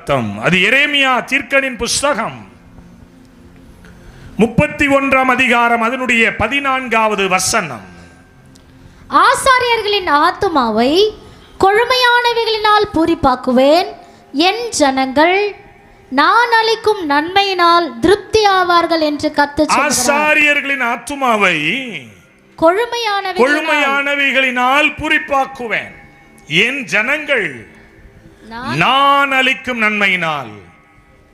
சத்தம். அது எரேமியா தீர்க்கனின் புஸ்தகம் 31ஆம் அதிகாரம் அதனுடைய 14வது வசனம். ஆசாரியர்களின் ஆத்துமாவை கொழுமையானவைகளினால் பூரிப்பாக்குவேன், என் ஜனங்கள் நான் அளிக்கும் நன்மையினால் திருப்தி ஆவார்கள் என்று கர்த்தர் சொல்கிறார். ஆசாரியர்களின் ஆத்துமாவை கொழுமையானவைகளினால் பூரிப்பாக்குவேன், என் ஜனங்கள் நான் அளிக்கும் நன்மையினால்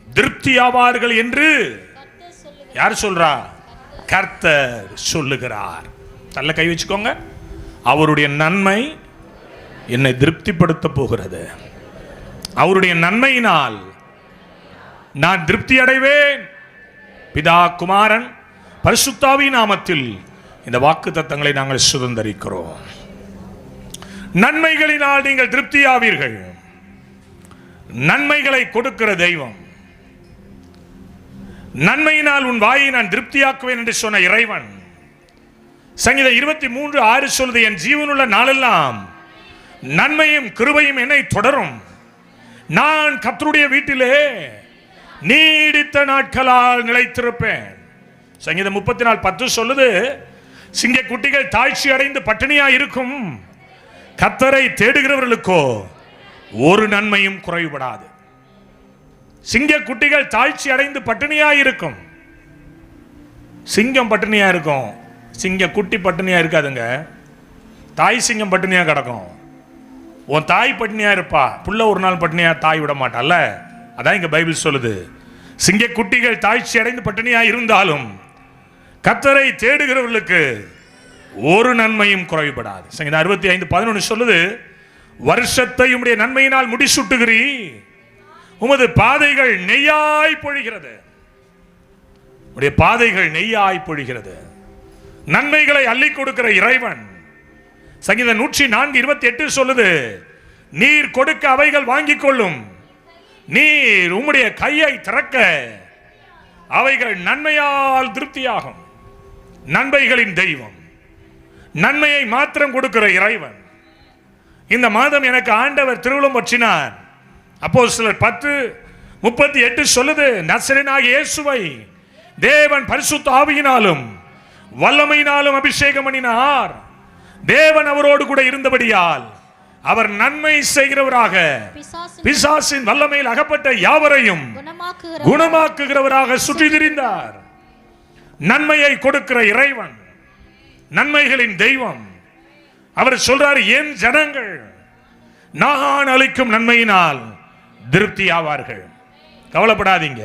திருப்தி ஆவார்கள் என்று யார் சொல்றா? கர்த்தர் சொல்லுகிறார். நல்ல கை வச்சுக்கோங்க. அவருடைய நன்மை என்னை திருப்திப்படுத்த போகிறது. அவருடைய நன்மையினால் நான் திருப்தி அடைவேன். பிதா, குமாரன், பரிசுத்தாவியின் நாமத்தில் இந்த வாக்குத்தத்தங்களை நாங்கள் சுதந்தரிக்கிறோம். நன்மைகளினால் நீங்கள் திருப்தியாவீர்கள். நன்மைகளை கொடுக்கிற தெய்வம், நன்மையினால் உன் வாயை நான் திருப்தியாக்குவேன் என்று சொன்ன இறைவன் சங்கீதம் 23:6 சொல்லுது, என் ஜீவனுள்ள நாளெல்லாம் நன்மையும் கிருபையும் என்னை தொடரும், நான் கர்த்தருடைய வீட்டிலே நீடித்த நாட்களால் நிலைத்திருப்பேன். சங்கீதம் 34:10 சொல்லுது, சிங்க குட்டிகள் தாழ்ச்சி அடைந்து பட்டினியா இருக்கும், கர்த்தரை தேடுகிறவர்களுக்கோ ஒரு நன்மையும் குறைவுபடாது. சிங்க குட்டிகள் தாழ்ச்சி அடைந்து பட்டினியா இருக்கும். சிங்கம் பட்டினியா இருக்கும், சிங்க குட்டி பட்டினியா இருக்காதுங்க. தாய் சிங்கம் பட்டினியா கிடக்கும். உன் தாய் பட்டினியா இருப்பா, புள்ள ஒரு நாள் பட்டினியா தாய் விட மாட்டால. அதான் இங்க பைபிள் சொல்லுது, சிங்க குட்டிகள் தாழ்ச்சி அடைந்து பட்டினியா இருந்தாலும் கர்த்தரை தேடுகிறவர்களுக்கு ஒரு நன்மையும் குறைவுபடாது. சங்கீதம் 65:11 சொல்லுது, வருஷத்தை உம்முடைய நன்மையினால் முடிசூட்டுகிறீ, உமது பாதைகள் நெய்யாய் பொழிகிறது. உடைய பாதைகள் நெய்யாய் பொழிகிறது. நன்மைகளை அள்ளி கொடுக்கிற இறைவன். சங்கீதம் 104:28 சொல்லுது, நீர் கொடுக்க அவைகள் வாங்கிக் கொள்ளும், நீர் உம்முடைய கையை திறக்க அவைகள் நன்மையால் திருப்தியாகும். நன்மைகளின் தெய்வம், நன்மையை மாத்திரம் கொடுக்கிற இறைவன். இந்த மாதம் எனக்கு ஆண்டவர் திருவுளம் பற்றினார். அப்போஸ்தலர் 10:38 சொல்லுது, நசரேயனாகிய இயேசுவை தேவன் பரிசுத்த ஆவியினாலும் வல்லமையினாலும் அபிஷேகம் பண்ணினார். தேவன் அவரோடு கூட இருந்தபடியால் அவர் நன்மை செய்கிறவராக, பிசாசின் வல்லமையில் அகப்பட்ட யாவரையும் குணமாக்குகிறவராக சுற்றி திரிந்தார். நன்மையை கொடுக்கிற இறைவன், நன்மைகளின் தெய்வம். அவர் சொல்றார், என் ஜனங்கள் நான் அளிக்கும் நன்மையினால் திருப்தி ஆவார்கள். கவலைப்படாதீங்க.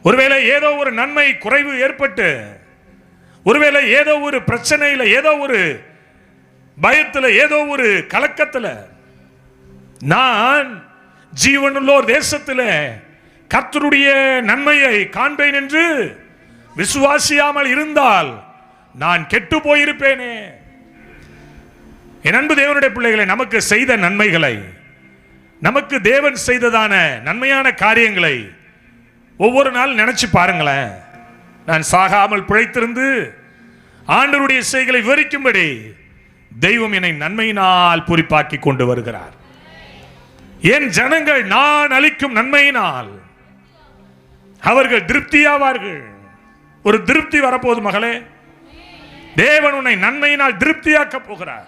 ஒருவேளை ஏதோ ஒரு நன்மை குறைவு ஏற்பட்டு, ஒருவேளை ஏதோ ஒரு பிரச்சனையில், ஏதோ ஒரு பயத்தில், ஏதோ ஒரு கலக்கத்தில், நான் ஜீவனுள்ளோர் தேசத்தில் கர்த்தருடைய நன்மையை காண்பேன் என்று விசுவாசியாமல் இருந்தால் நான் கெட்டு போயிருப்பேனே. என் அன்பு தேவனுடைய பிள்ளைகளை, நமக்கு செய்த நன்மைகளை, நமக்கு தேவன் செய்ததான நன்மையான காரியங்களை ஒவ்வொரு நாள் நினைச்சு பாருங்களேன். நான் சாகாமல் பிழைத்திருந்து ஆண்டவருடைய செய்களை விவரிக்கும்படி தெய்வம் என்னை நன்மையினால் பூரிப்பாக்கி கொண்டு வருகிறார். என் ஜனங்கள் நான் அளிக்கும் நன்மையினால் அவர்கள் திருப்தியாவார்கள். ஒரு திருப்தி வரப்போது மகளே. தேவன் உன்னை நன்மையினால் திருப்தியாக்க போகிறார்.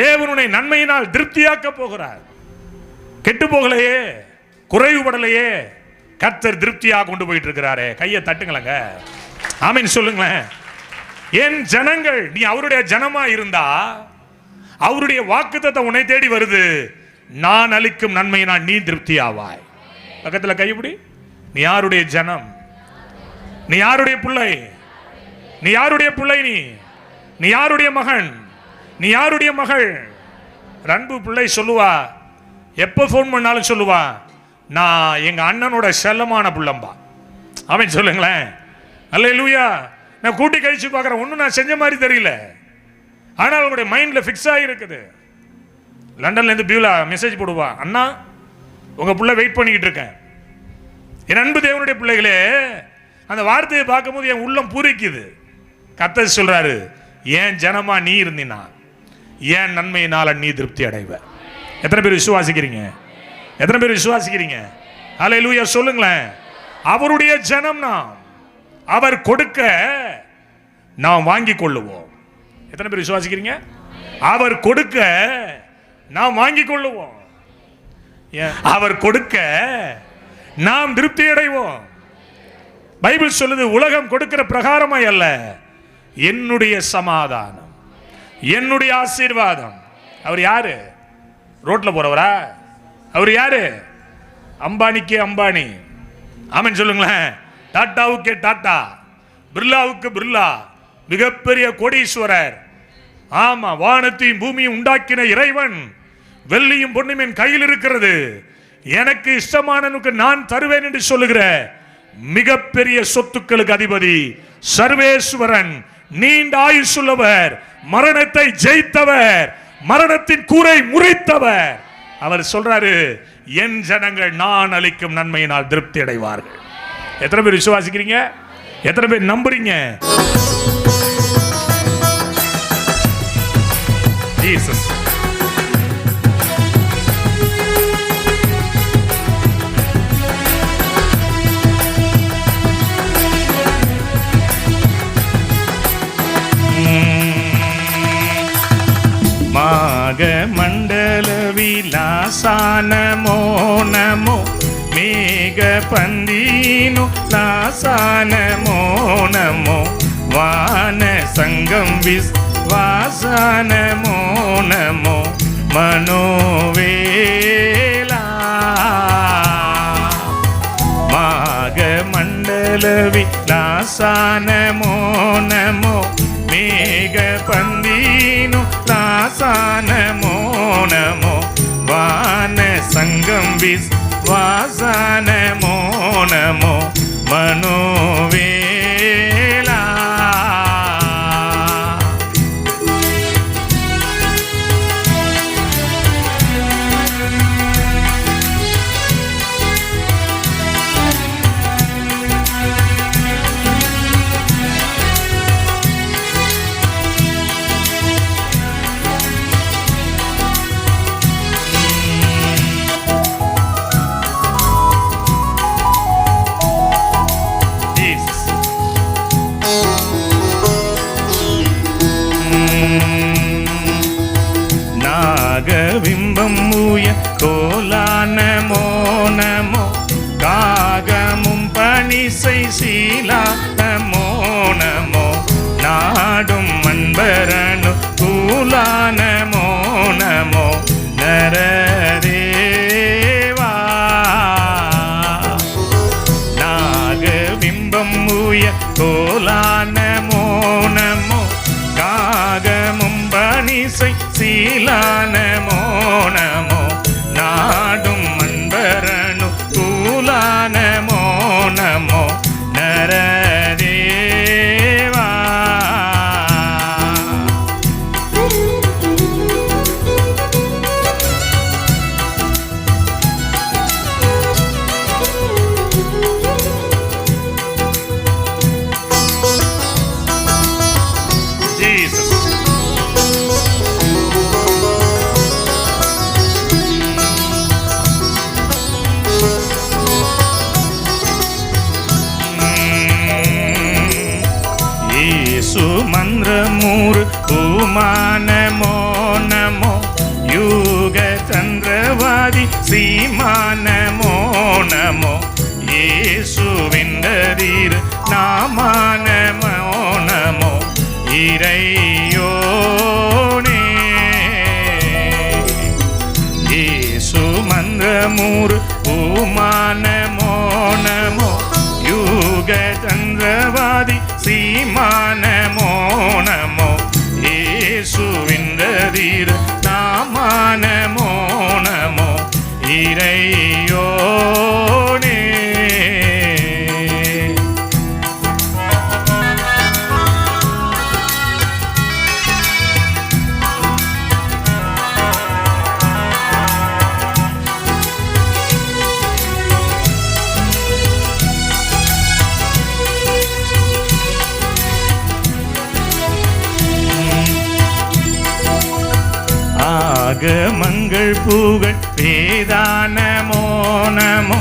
தேவன் உன்னை நன்மையினால் திருப்தியாக்க போகிறார். கெட்டு போகலையே, குறைவுபடலையே, கர்த்தர் திருப்தியாக கொண்டு போயிட்டு இருக்கிறாரே. கையை தட்டுங்களங்க, ஆமென் சொல்லுங்களேன். என் ஜனங்கள், நீ அவருடைய ஜனமா இருந்தா அவருடைய வாக்குத்தத்தம் உன்னை தேடி வருது. நான் அளிக்கும் நன்மையினால் நீ திருப்தி ஆவாய். பக்கத்தில் கைப்பிடி. நீ யாருடைய ஜனம்? நீ யாருடைய பிள்ளை? நீ யாருடைய பிள்ளை? நீ யாருடைய மகன்? நீ யாருடைய மகள்? அன்பு பிள்ளை சொல்லுவா, எப்போ ஃபோன் பண்ணாலும் சொல்லுவா, நான் எங்க அண்ணனோட செல்லமான பிள்ளம்பா. அவன் சொல்லுங்களேன். அல்லேலூயா. நான் கூட்டி கழிச்சு பார்க்குறேன், ஒன்றும் நான் செஞ்ச மாதிரி தெரியல, ஆனால் அவங்களுடைய மைண்டில் ஃபிக்ஸ் ஆகிருக்குது. லண்டன்லேருந்து பியூலா மெசேஜ் போடுவா, அண்ணா உங்கள் பிள்ளை வெயிட் பண்ணிக்கிட்டு இருக்கேன். என் அன்பு தேவனுடைய பிள்ளைகளே, அந்த வார்த்தையை பார்க்கும்போது என் உள்ளம் பூரிக்குது. கர்த்தர் சொல்றாரு, ஏன் ஜனமா நீ இருந்தினா ஏன் நன்மையினால நீ திருப்தி அடைவ. எத்தனை பேர் விசுவாசிக்கிறீங்க? எத்தனை பேர் விசுவாசிக்கிறீங்க? அல்லேலூயா சொல்லுங்களேன். அவருடைய ஜனம் நாம். அவர் கொடுக்க நாம் வாங்கி கொள்ளுவோம். எத்தனை பேர் விசுவாசிக்கிறீங்க? அவர் கொடுக்க நாம் வாங்கி கொள்ளுவோம். அவர் கொடுக்க நாம் திருப்தி அடைவோம். பைபிள் சொல்லுது, உலகம் கொடுக்கிற பிரகாரமாய் அல்ல, என்னுடைய சமாதானம், என்னுடைய ஆசீர்வாதம். அவர் யாரு? ரோட்ல போறவரா? அவர் யாரு? அம்பானிக்கு அம்பானி. ஆமென் சொல்லுங்களேன். டாட்டாவுக்கு டாட்டா, பிர்லாவுக்கு பிர்லா, மிகப்பெரிய கோடீஸ்வரர். ஆமா, வானத்தையும் பூமியும் உண்டாக்கின இறைவன். வெள்ளியும் பொன்னும் என் கையில் இருக்கிறது, எனக்கு இஷ்டமானனுக்கு நான் தருவேன் என்று சொல்லுகிற மிகப்பெரிய சொத்துக்களுக்கு அதிபதி சர்வேஸ்வரன், நீண்ட ஆயுசுள்ளவர், மரணத்தை ஜெயித்தவர், மரணத்தின் கூரை முறித்தவர். அவர் சொல்றாரு, என் ஜனங்கள் நான் அளிக்கும் நன்மையினால் திருப்தி அடைவார்கள். எத்தனை பேர் விசுவாசிக்கிறீங்க? எத்தனை பேர் நம்புறீங்க? ஜீசஸ். மாக மண்டல விலாசானமோ நமோ, மேக பந்தீனு லாசானமோ நமோ, வான சங்கம் விஸ்வாசானமோ நமோ, மனோவேலா. மாக மண்டல விலாசானமோ நமோ, மேக பந்தீனு லாசானமோ நமோ, வான சங்கம் விஸ்வாசானமோ நமோ, மனோவேலா. நாகவிம்பம் மூய கோலானமோ நமோ, காகமும் பணிசை சீலா நமோ நமோ, நாடும் மண்பரனு கூலானமோ நமோ, நரதேவா. நாகவிம்பம் மூய கோலானமோ நமோ, காகமும் பணிசை சீலானமோ நமோ, நாடும் மண்பரனு கூலானமோ நமோ, நரதேவா. சுமந்திரமூர் பூமானமோ நமோ, யுக சந்திரவாதி சீமானமோ நமோ, இயேசுவிந்ததீர் நாமானமோ நமோ, இறையோனே. இயேசுமந்திரமூர் பூமானமோ நமோ, யுக சந்திரவாதி சீமானமோ நமோ, இயேசுவிந்ததீர் நாமானமோ நமோ, இறையோனே. ஆகமங்கள் புகழ் வேதானமோ நமோ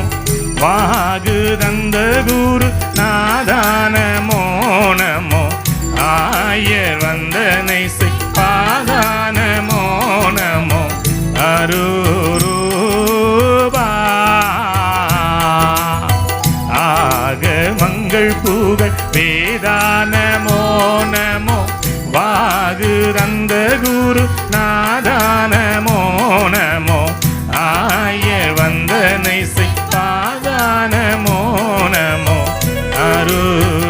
வாகு தந்த குரு நாதானமோ நமோ ஆயர் வந்தனை பாதானமோ நமோ அரூரூபா ஆகமங்கள் புகழ் வேதானமோ நமோ வாகு தந்த குரு நாதானமோ நமோ ஆயர் வந்தனை பாதானமோ நமோ அரூரூபா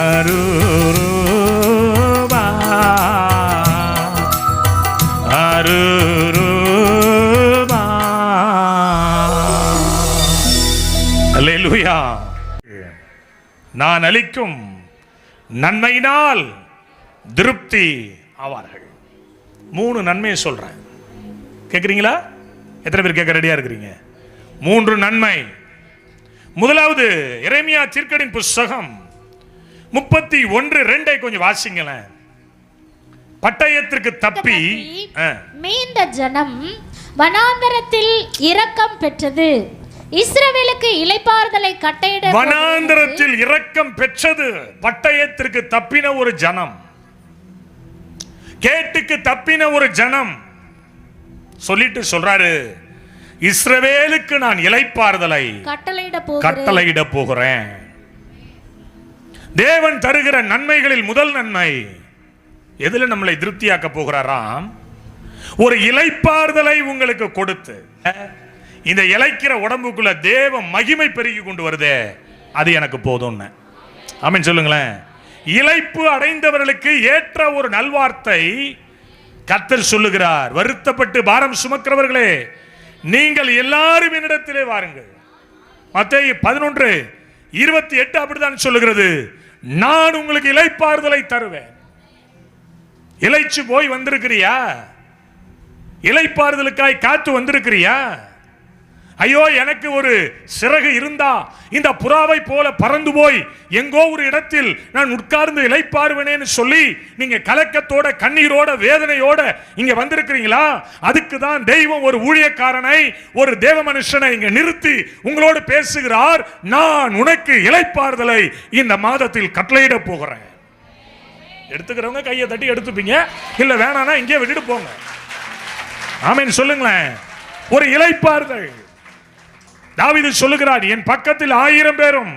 அரூரூபா அரூரூபா. அல்லேலூயா. நான் அளிக்கும் நன்மையினால் திருப்தி ஆவார்கள். 3 நன்மையை சொல்றேன், கேட்குறீங்களா? எத்தனை பேர் கேட்க ரெடியா இருக்கிறீங்க? 3 நன்மை. முதலாவது எரேமியா தீர்க்கதரிசியின் புஸ்தகம் 31:2 கொஞ்சம் வாசிங்களேன். பட்டயத்திற்கு தப்பி மீந்த ஜனம் வனாந்தரத்தில் இரக்கம் பெற்றது, இஸ்ரவேலுக்கு இளைப்பாறுதலை கட்டளையிட. வனாந்தரத்தில் இரக்கம் பெற்றது, பட்டயத்திற்கு தப்பின ஒரு ஜனம், கேட்டுக்கு தப்பின ஒரு ஜனம். சொல்லிட்டு சொல்றாரு, இஸ்ரவேலுக்கு நான் இளைப்பாறுதலை கட்டளையிட போகிறேன். தேவன் தருகிற நன்மைகளில் முதல் நன்மை எதுல நம்மளை திருப்தியாக்க போகிறாராம்? ஒரு இளைப்பாறுதலை உங்களுக்கு கொடுத்து, இந்த இளைக்கிற உடம்புக்குள்ள தேவ மகிமை பெருகி கொண்டு வருதே, அது எனக்கு போதும்னு. ஆமென் சொல்லுங்களேன். இளைப்பு அடைந்தவர்களுக்கு ஏற்ற ஒரு நல்வார்த்தை கர்த்தர் சொல்லுகிறார். வருத்தப்பட்டு பாரம் சுமக்கிறவர்களே, நீங்கள் எல்லாரும் என்னிடத்திலே வாருங்கள். மத்தேயு 11:28 அப்படித்தான் சொல்லுகிறது. நான் உங்களுக்கு இளைப்பாறுதலை தருவேன். இளைச்சு போய் வந்திருக்கிறியா? இளைப்பாறுதலுக்காய் காத்து வந்திருக்கிறியா? ஐயோ, எனக்கு ஒரு சிறகு இருந்தா இந்த புறாவை போல பறந்து போய் எங்கோ ஒரு இடத்தில் நான் உட்கார்ந்து இளைப்பாறுவேனேன்னு சொல்லி நீங்க கலக்கத்தோட கண்ணீரோட வேதனையோட இங்க வந்திருக்கிறீங்களா? அதுக்கு தான் தெய்வம் ஒரு ஊழியக்காரனை, ஒரு தேவ மனுஷனை இங்க நிறுத்தி உங்களோடு பேசுகிறார். நான் உனக்கு இளைப்பாறுதலை இந்த மாதத்தில் கட்டளையிட போகிறேன். எடுத்துக்கிறவங்க கையை தட்டி எடுத்துப்பீங்க, இல்ல வேணானா இங்கே விட்டுட்டு போங்க. ஆமென் சொல்லுங்களேன். ஒரு இளைப்பாறுதல். தாவீது சொல்லுகிறார், என் பக்கத்தில் 1000 பேரும்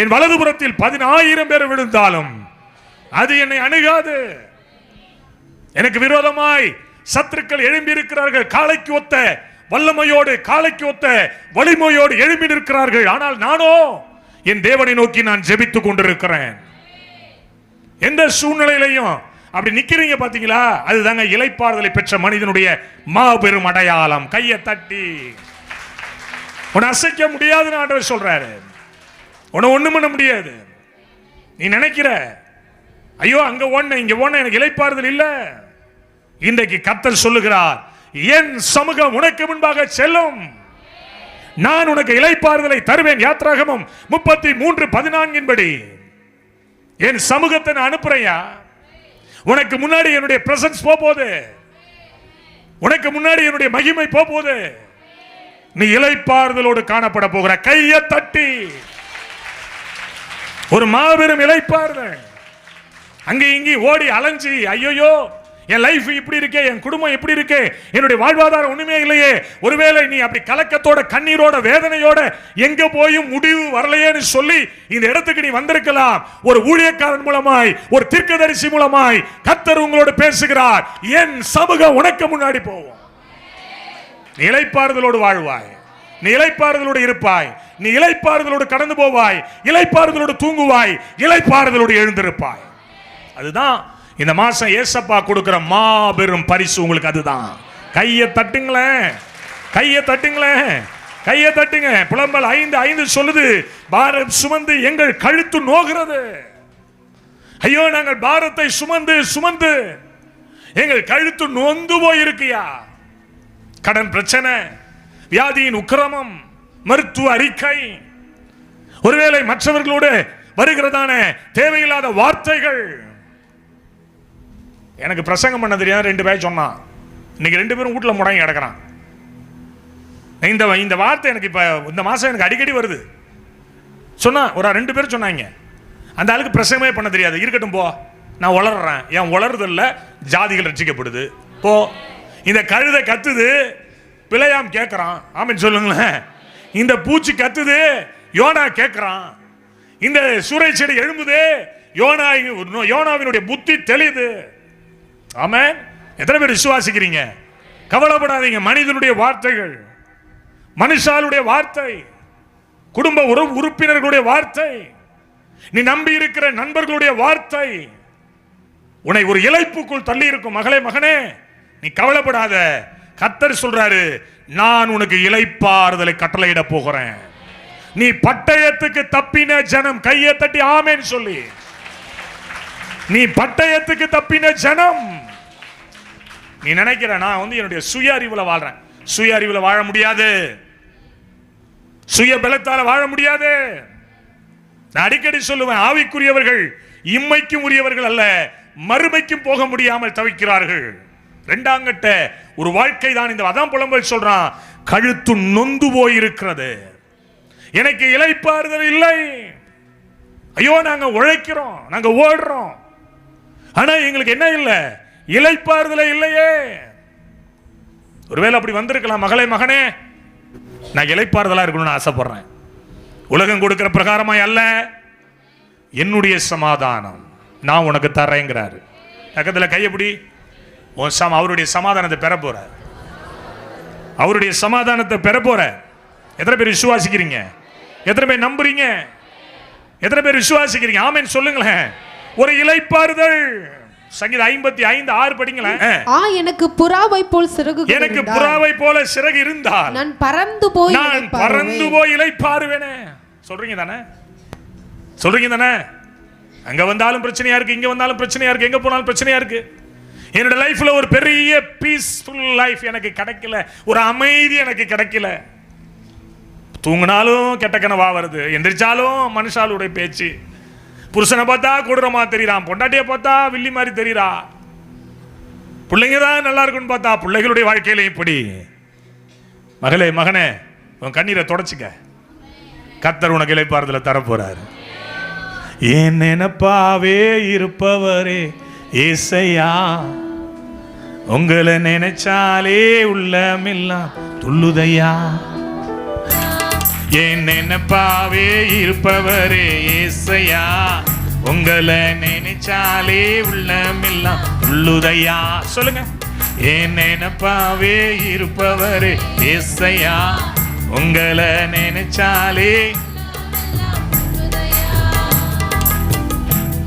என் வலதுபுறத்தில் 10,000 பேர் விழுந்தாலும் அது என்னை அணுகாது. எனக்கு விரோதமாய் சத்துருக்கள் எழும்பி இருக்கிறார்கள், காளைக்கு ஒத்த வல்லமையோடு, காளைக்கு ஒத்த வலிமையோடு எழும்பி இருக்கிறார்கள். ஆனால் நானோ என் தேவனை நோக்கி நான் ஜெபித்துக் கொண்டிருக்கிறேன். எந்த சூழ்நிலையிலையும் அப்படி நிக்கிறீங்க பாத்தீங்களா? அதுதாங்க இளைப்பாறுதலை பெற்ற மனிதனுடைய மாபெரும் அடையாளம். கையை தட்டி, உன்னை அசைக்க முடியாதுன்னு ஆண்டவர் சொல்றாரு. உன்னை ஒண்ணும் பண்ண முடியாது. நீ நினைக்கிற ஐயோ அங்க ஓடுன இங்க ஓடுன எனக்கு இளைப்பாறுதல் இல்ல. இன்றைக்கு கர்த்தர் சொல்லுகிறார், என் சமூகம் உனக்கு முன்பாக செல்லும், நான் உனக்கு இளைப்பாறுதலை தருவேன். யாத்ராகமம் 33:14 படி என் சமூகத்தை நான் அனுப்புறையா. உனக்கு முன்னாடி என்னுடைய பிரசன்ஸ் போகுது, உனக்கு முன்னாடி என்னுடைய மகிமை போகுது. நீ இளைப்பாறுதலோடு காணப்பட போகிற. கையை தட்டி ஒரு மாபெரும் இளைப்பாறுதல். அங்கே இங்கே ஓடி அலைஞ்சி ஐயோ என் லைஃப் இப்படி இருக்கே, என் குடும்பம் இப்படி இருக்கே, என்னுடைய வாழ்வாதாரம் ஒண்ணுமே இல்லையே. ஒருவேளை நீ அப்படி கலக்கத்தோட கண்ணீரோட வேதனையோட எங்க போயும் முடிவு வரலையேன்னு சொல்லி இந்த இடத்துக்கு நீ வந்திருக்கலாம். ஒரு ஊழியக்காரன் மூலமாய், ஒரு தீர்க்கதரிசி மூலமாய் கர்த்தர் உங்களோடு பேசுகிறார். என் சமூகம் உனக்கு முன்னாடி போவோம். நீ இளைப்பாறுதலோடு வாழ்வாய், நீ இளைப்பாறுதலோடு இருப்பாய், நீ இளைப்பாறுதலோடு கடந்து போவாய், இளைப்பாறுதலோடு தூங்குவாய், இளைப்பாறுதலோடு எழுந்திருப்பாய். அதுதான் இந்த மாசம் ஏசப்பா கொடுக்கிற மாபெரும் பரிசு உங்களுக்கு. அதுதான். கையை தட்டுங்களேன், கையை தட்டுங்களேன், கையை தட்டுங்க. புலம்பல் 5:5 சொல்லுது, பாரம் சுமந்து எங்கள் கழுத்து நோகிறது. ஐயோ, நாங்கள் பாரத்தை சுமந்து சுமந்து எங்கள் கழுத்து நொந்து போயிருக்கியா. கடன் பிரச்சனை, வியாதியின் உக்கிரமம், மருத்துவ அறிக்கை, ஒருவேளை மற்றவர்களோடு வருகிறதான தேவையில்லாத வார்த்தைகள், எனக்கு பிரசங்கம் பண்ண தெரியாது 2 பேர் சொன்னான். இன்னைக்கு 2 பேரும் வீட்டில் முடங்கி கிடக்கிறான். இந்த வார்த்தை எனக்கு இப்போ இந்த மாதம் எனக்கு அடிக்கடி வருது. சொன்னா ஒரு 2 பேர் சொன்னாங்க, அந்த ஆளுக்கு பிரசங்கமே பண்ண தெரியாது. இருக்கட்டும் போ, நான் உளர்றேன். ஏன் உளறுதல்ல ஜாதிகள் ரட்சிக்கப்படுது. போ. இந்த கழுதை கத்துது, பிழையாம் கேட்குறான். ஆமென் சொல்லுங்களேன். இந்த பூச்சி கத்துது, யோனா கேட்குறான். இந்த சூறை செடி எழும்புது, யோனாவினுடைய புத்தி தெளியுது. ஆமென். எத்தனை பேர் விசுவாசிக்கிறீங்க? கவலைப்படாதீங்க. மனிதனுடைய வார்த்தைகள், மனுஷாலுடைய வார்த்தை, குடும்ப உறுப்பினர்களுடைய வார்த்தை, நீ நம்பி இருக்கிற நண்பர்களுடைய வார்த்தை உன்னை ஒரு இளைப்புக்குள் தள்ளி இருக்கும். மகளே மகனே, நீ கவலைப்படாத. கர்த்தர் சொல்றாரு, நான் உனக்கு இளைப்பாறுதலை கட்டளையிட போகிறேன். நீ பட்டயத்துக்கு தப்பின ஜனம். கையை தட்டி ஆமென் சொல்லி. நீ பட்டயத்துக்கு தப்பின ஜனம். நீ நினைக்கிற நான் என்னுடைய சுய அறிவுல வாழ்றேன். சுய அறிவுல வாழ முடியாது. சுய பலத்தால வாழ முடியாது. நான் அடிக்கடி சொல்லுவேன், ஆவிக்குரியவர்கள் இம்மைக்கும் உரியவர்கள் அல்ல, மறுமைக்கும் போக முடியாமல் தவிக்கிறார்கள். 2ஆம் கட்ட ஒரு வாழ்க்கை தான் இந்த. அதான் புலம்பல் சொல்றான், கழுத்து நொந்து போயிருக்கிறது, எனக்கு இளைப்பாறுதல் இல்லை. ஐயோ, நாங்க உழைக்கிறோம், நாங்க ஓடுறோம், ஆனா எங்களுக்கு என்ன இல்லை? இளைப்பாறுதலை இல்லையே. ஒருவேளை அப்படி வந்திருக்கலாம். மகளே மகனே, நான் இளைப்பாறுதலா இருக்கணும்னு ஆசைப்படுறேன். உலகம் கொடுக்கிற பிரகாரமாய் அல்ல, என்னுடைய சமாதானம் நான் உனக்கு தரேங்கிறாரு. பக்கத்தில் கையப்படி. அவருடைய சமாதானத்தை பெற போற, அவருடைய சமாதானத்தை பெற போற. எத்தனை பேர் விசுவாசிக்கிறீங்க? எத்தனை பேர் நம்புறீங்க? எத்தனை பேர் விசுவாசிக்கிறீங்க? ஆமென் சொல்லுங்களேன். ஒரு இளைப்பாறுதல். சங்கீதம் 55:6 படிங்களேன். எனக்கு புறாவை போல் சிறகு, எனக்கு புறாவை போல சிறகு இருந்தால் நான் பறந்து போய் இளைப்பாறுவேனே. சொல்றீங்க தானே? சொல்றீங்க தானே? அங்க வந்தாலும் பிரச்சனையா இருக்கு, இங்க வந்தாலும் பிரச்சனையா இருக்கு, எங்க போனாலும் பிரச்சனையா இருக்கு. என்னோட லைஃப்ல ஒரு பெரிய பீஸ்ஃபுல் லைஃப் எனக்கு கிடைக்கல, ஒரு அமைதி எனக்கு கிடைக்கல. தூங்கினாலும் கெட்ட கனவா வருது, எந்திரிச்சாலும் மனுஷாலுடைய பேச்சு. புருஷனை பார்த்தா கொடூரமா தெரியுறான், பொண்டாட்டியை பார்த்தா வில்லி மாதிரி தெரியுறா, பிள்ளைங்க தான் நல்லா இருக்குன்னு பார்த்தா பிள்ளைகளுடைய வாழ்க்கையில இப்படி. மகளே மகனே, உன் கண்ணீரை தொடச்சுக்க. கர்த்தர் உனக்கு இளைப்பாறுதலை தரப்போறாரு. என் நினைப்பாவே இருப்பவரே ஏசையா, உங்களை நினைச்சாலே உள்ளமெல்லாம் துள்ளுதையா. என் நினைப்பாவே இருப்பவரே ஏசையா, உங்களை நினைச்சாலே உள்ளமெல்லாம் துள்ளுதையா. சொல்லுங்க. என் நினைப்பாவே இருப்பவரே ஏசையா, உங்களை நினைச்சாலே.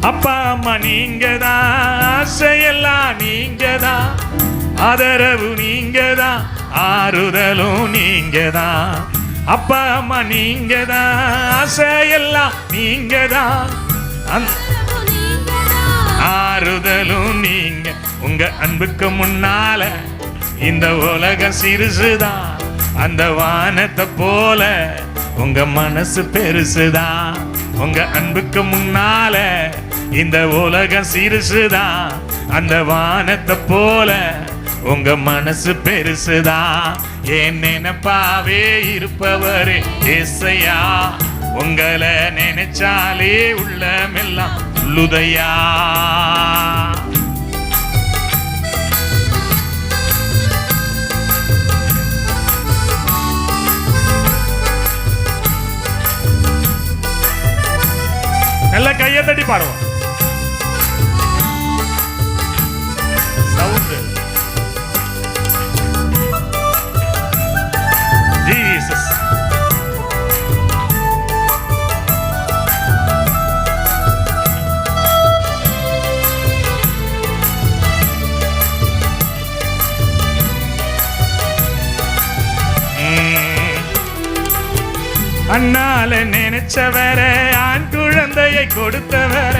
அப்பா அம்மா நீங்க தான், ஆசையெல்லாம் நீங்க தான், ஆதரவு நீங்க தான், ஆறுதலும் நீங்க தான். அப்பா அம்மா நீங்க தான், ஆசையெல்லாம் நீங்க தான், ஆறுதலும் நீங்க. உங்க அன்புக்கு முன்னால இந்த உலகம் சிறுசுதான், அந்த வானத்தை போல உங்க மனசு பெருசுதான். உங்க அன்புக்கு முன்னால இந்த உலகம் சிறுசுதான், அந்த வானத்தை போல உங்க மனசு பெருசுதான். என் நினைப்பாவே இருப்பவரே ஏசையா, உங்களை நினைச்சாலே உள்ளமெல்லாம் துள்ளுதையா. நல்ல கையை தட்டி பாடுவோம். Sound Jesus. அண்ணால நினைச்சவர, ஆண் குழந்தையை கொடுத்தவர,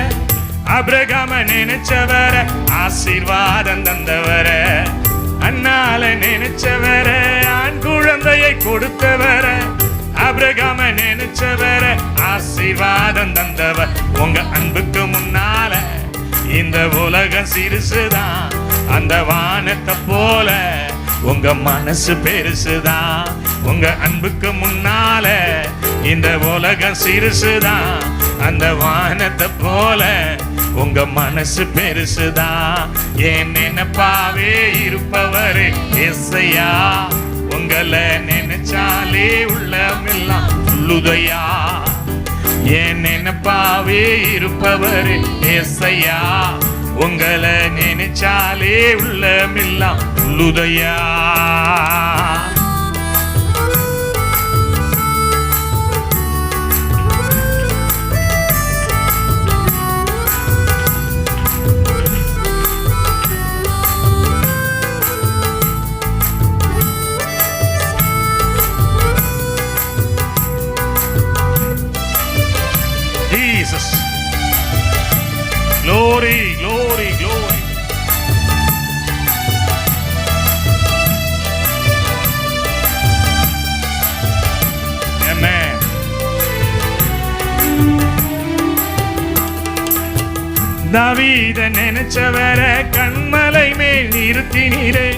ஆபிரகாம நினைச்சவர, ஆசீர்வாதம் தந்தவர. அண்ணால நினைச்சவர, ஆண் குழந்தையை கொடுத்தவர, ஆபிரகாம நினைச்சவர, ஆசீர்வாதம் தந்தவர். உங்க அன்புக்கு முன்னால இந்த உலகம் சிறுசுதான், அந்த வானத்தை போல உங்க மனசு பெருசுதான். உங்க அன்புக்கு முன்னால இந்த உலகம் சிறுசுதான், அந்த வானத்தை போல உங்க மனசு பெருசுதான். என் நினைப்பாவே இருப்பவரே ஏசையா, உங்களை நினைச்சாலே உள்ளமெல்லாம் துள்ளுதையா. என் நினைப்பாவே இருப்பவரே ஏசையா, உங்களை நினைச்சாலே உள்ளமெல்லாம் துள்ளுதையா. Jesus. Glory, glory, glory. Amen. தாவீத நினைச்சவர கண்மலை மேல் நிறுத்தினீரே,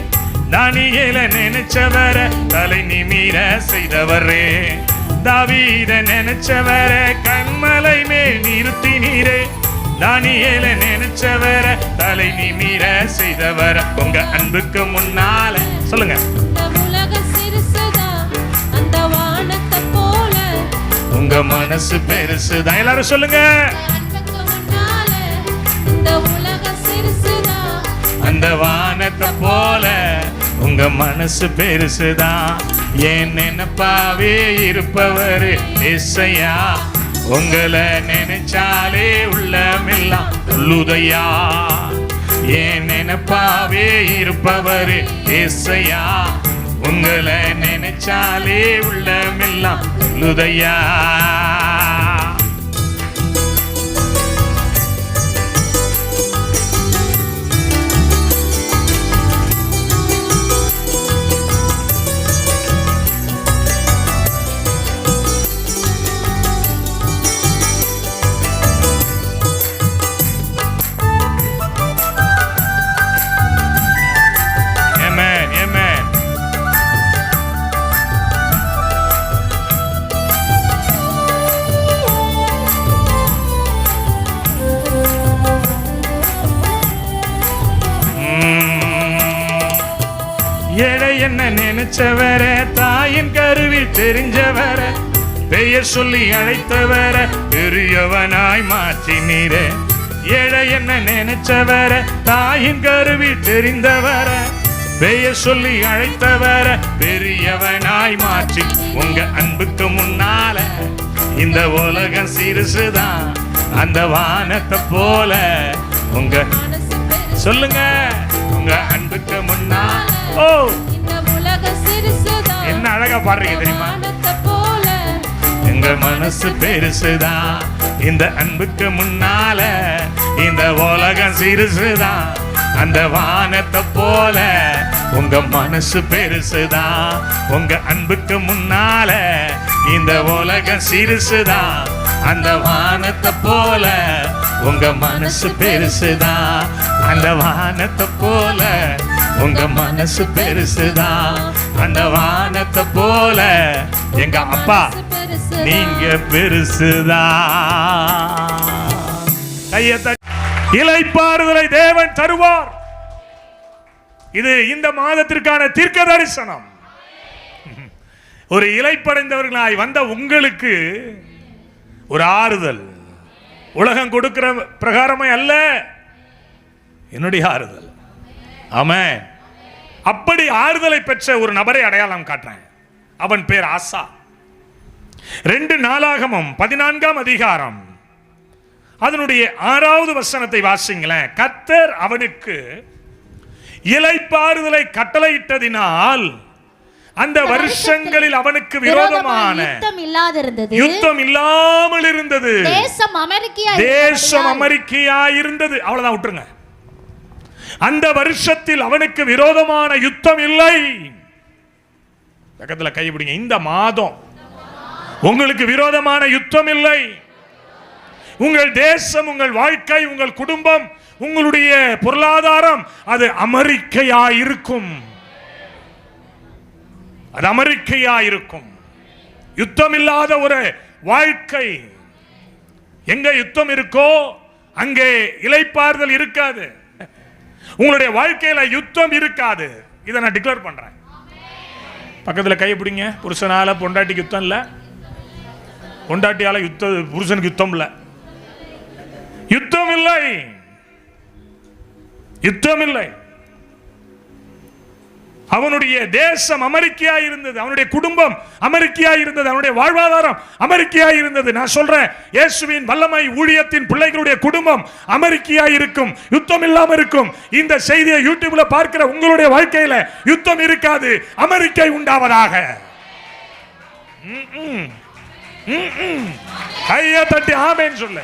தானியேல நினைச்சவர தலை நிமிர செய்தவரே. தாவீத நினைச்சவர கண்மலை மேல் நிறுத்தினீரே, தானியேல நினைச்சவர தலை நிமிர செய்தவர. உங்க அன்புக்கு முன்னால சொல்லுங்க, உங்க மனசு பெருசுதான். எல்லாரும் சொல்லுங்க, அந்த வானத்தை போல உங்க மனசு பெருசுதான். என் நினைப்பாவே இருப்பவரு ஏசையா, உங்களை நினைச்சாலே உள்ளமெல்லாம் துள்ளுதையா. என் நினைப்பாவே இருப்பவரு ஏசையா, உங்களை நினைச்சாலே உள்ளமெல்லாம் துள்ளுதையா. ஏழை என்ன நினைச்சவர, தாயின் கருவில் தெரிஞ்சவர, பெயர் சொல்லி அழைத்தவர பெரியவனாய் மாற்றினீரே. ஏழை என்ன நினைச்சவர, தாயின் கருவில் தெரிந்தவர, பெயர் சொல்லி அழைத்தவர பெரியவனாய் மாற்றி. உங்க அன்புக்கு முன்னால இந்த உலகம் சிறுசுதான், அந்த வானத்தை போல உங்க சொல்லுங்க, உங்க அன்புக்கு முன்னால. ஓ, என்ன அழகா பாடுறீங்க தெரியுமா? எங்க மனசு பெருசுதான், இந்த அன்புக்கு முன்னால இந்த உலகம் சிறுசுதான், அந்த வானத்தை போல உங்க மனசு பெருசுதான். உங்க அன்புக்கு முன்னால இந்த உலகம் சிறுசுதான், அந்த வானத்தை போல உங்க மனசு பெருசுதான். அந்த வானத்தை போல உங்க மனசு பெருசுதான், அந்த வானத்தை போல எங்க அப்பா நீங்க பெருசுதான். கையத்த இளைப்பாறுதலை தேவன் தருவார். இது இந்த மாதத்திற்கான தீர்க்க தரிசனம். ஒரு இளைப்படைந்தவர்களாய் வந்த உங்களுக்கு ஒரு ஆறுதல், உலகம் கொடுக்கிற பிரகாரமே அல்ல, என்னுடைய ஆறுதல். ஆமென். அப்படி ஆறுதலை பெற்ற ஒரு நபரை அடையாளம் காட்டுறேன். அவன் பேர் ஆசா. 2 நாளாகமம் 14ஆம் அதிகாரம் அதனுடைய 6வது வசனத்தை வாசிங்களேன். கர்த்தர் அவனுக்கு இளைப்பாறுதலை கட்டளையிட்டதினால் அந்த வருஷங்களில் அவனுக்கு விரோதமான யுத்தம் இல்லாமல் இருந்தது. தேசம் அமெரிக்கையாய் இருந்தது. அவ்வளவுதான், விட்டுருங்க. அந்த வருஷத்தில் அவனுக்கு விரோதமான யுத்தம் இல்லை. பக்கத்தில் கைப்பிடிங்க. இந்த மாதம் உங்களுக்கு விரோதமான யுத்தம் இல்லை. உங்கள் தேசம், உங்கள் வாழ்க்கை, உங்கள் குடும்பம், உங்களுடைய பொருளாதாரம் அது அமெரிக்கையா இருக்கும். அது அமெரிக்கையா இருக்கும். யுத்தம் இல்லாத ஒரு வாழ்க்கை. எங்க யுத்தம் இருக்கோ அங்கே இளைப்பாறுதல் இருக்காது. உங்களுடைய வாழ்க்கையில யுத்தம் இருக்காது. இதை நான் டிக்ளேர் பண்றேன். பக்கத்துல கையை பிடிங்க. புருஷனால பொண்டாட்டிக்கு யுத்தம் இல்ல, பொண்டாட்டியால புருஷனுக்கு யுத்தம் இல்ல. யுத்தம் இல்லை, யுத்தம் இல்லை. அவனுடைய தேசம் அமெரிக்கையா இருந்தது, அவனுடைய குடும்பம் அமெரிக்கையா இருந்தது, அவனுடைய வாழ்வாதாரம் அமெரிக்கையா இருந்தது. நான் சொல்றேன், இயேசுவின் வல்லமை ஊழியத்தின் பிள்ளைகளுடைய குடும்பம் அமெரிக்கையா இருக்கும், யுத்தம் இல்லாம இருக்கும். இந்த செய்தியை யூடியூப்ல பார்க்கிற உங்களுடைய வாழ்க்கையில யுத்தம் இருக்காது, அமெரிக்கை உண்டாவதாக. கையை தட்டி ஆமென் சொல்லு.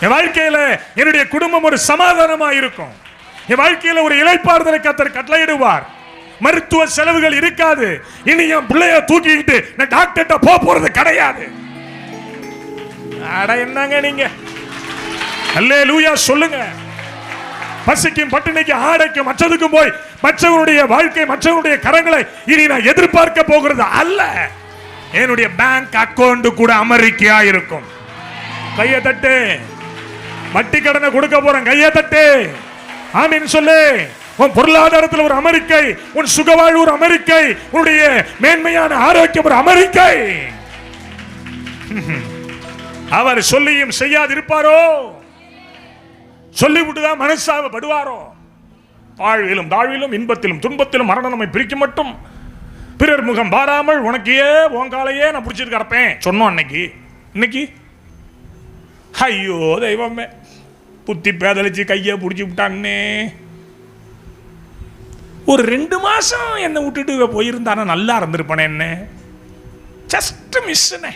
என் வாழ்க்கையில என்னுடைய குடும்பம் ஒரு சமாதானமா இருக்கும். என் வாழ்க்கையில ஒரு இளைப்பாறுதலை கர்த்தர் கட்டளையிடுவார். மருத்துவ செலவுகள் இருக்காது. இனி என் பிள்ளைய தூக்கிக்கிட்டு நான் டாக்டர்ட்ட போறது கிடையாது. அட என்னங்க நீங்க, அல்லேலூயா சொல்லுங்க. பசிக்கும் பட்டினிக்கு ஆடைக்கும் மற்றதுக்கும் போய் மற்றவருடைய வாழ்க்கை மற்றவருடைய கரங்களை இனி நான் எதிர்பார்க்க போகிறது அல்ல. என்னுடைய பேங்க் அக்கவுண்ட் கூட அமெரிக்கையா இருக்கும். கையை தட்டு. வட்டி கடனை கொடுக்க போறேன், கையை தட்டு. ஆமீன் சொல்லு. உன் பொருளாதாரத்தில் ஒரு அமெரிக்கை, உன் சுகவாழ்வு ஒரு அமெரிக்கை, உன்னுடைய மேன்மையான ஆரோக்கியம் ஒரு அமெரிக்கை. அவர் சொல்லியும் செய்யாதிருப்பாரோ? சொல்லிவிட்டுதான் மனசாபப்படுவாரோ? வாழ்விலும் தாழ்விலும் இன்பத்திலும் துன்பத்திலும் மரணம் நம்மை பிரிக்க மட்டும் பிறர் முகம் பாராமல் உனக்கையே உங்காலையே நான் பிடிச்சிட்டு கிடப்பேன் சொன்னோம் அன்னைக்கு. இன்னைக்கு ஐயோ தெய்வமே, புத்தி பேதலிச்சு கையை பிடிச்சி விட்டான்னே. ஒரு 2 மாசம் என்னை விட்டுட்டு போயிருந்தானே நல்லா இருந்திருப்பானே. என்ன ஜஸ்ட் மிஸ்னே.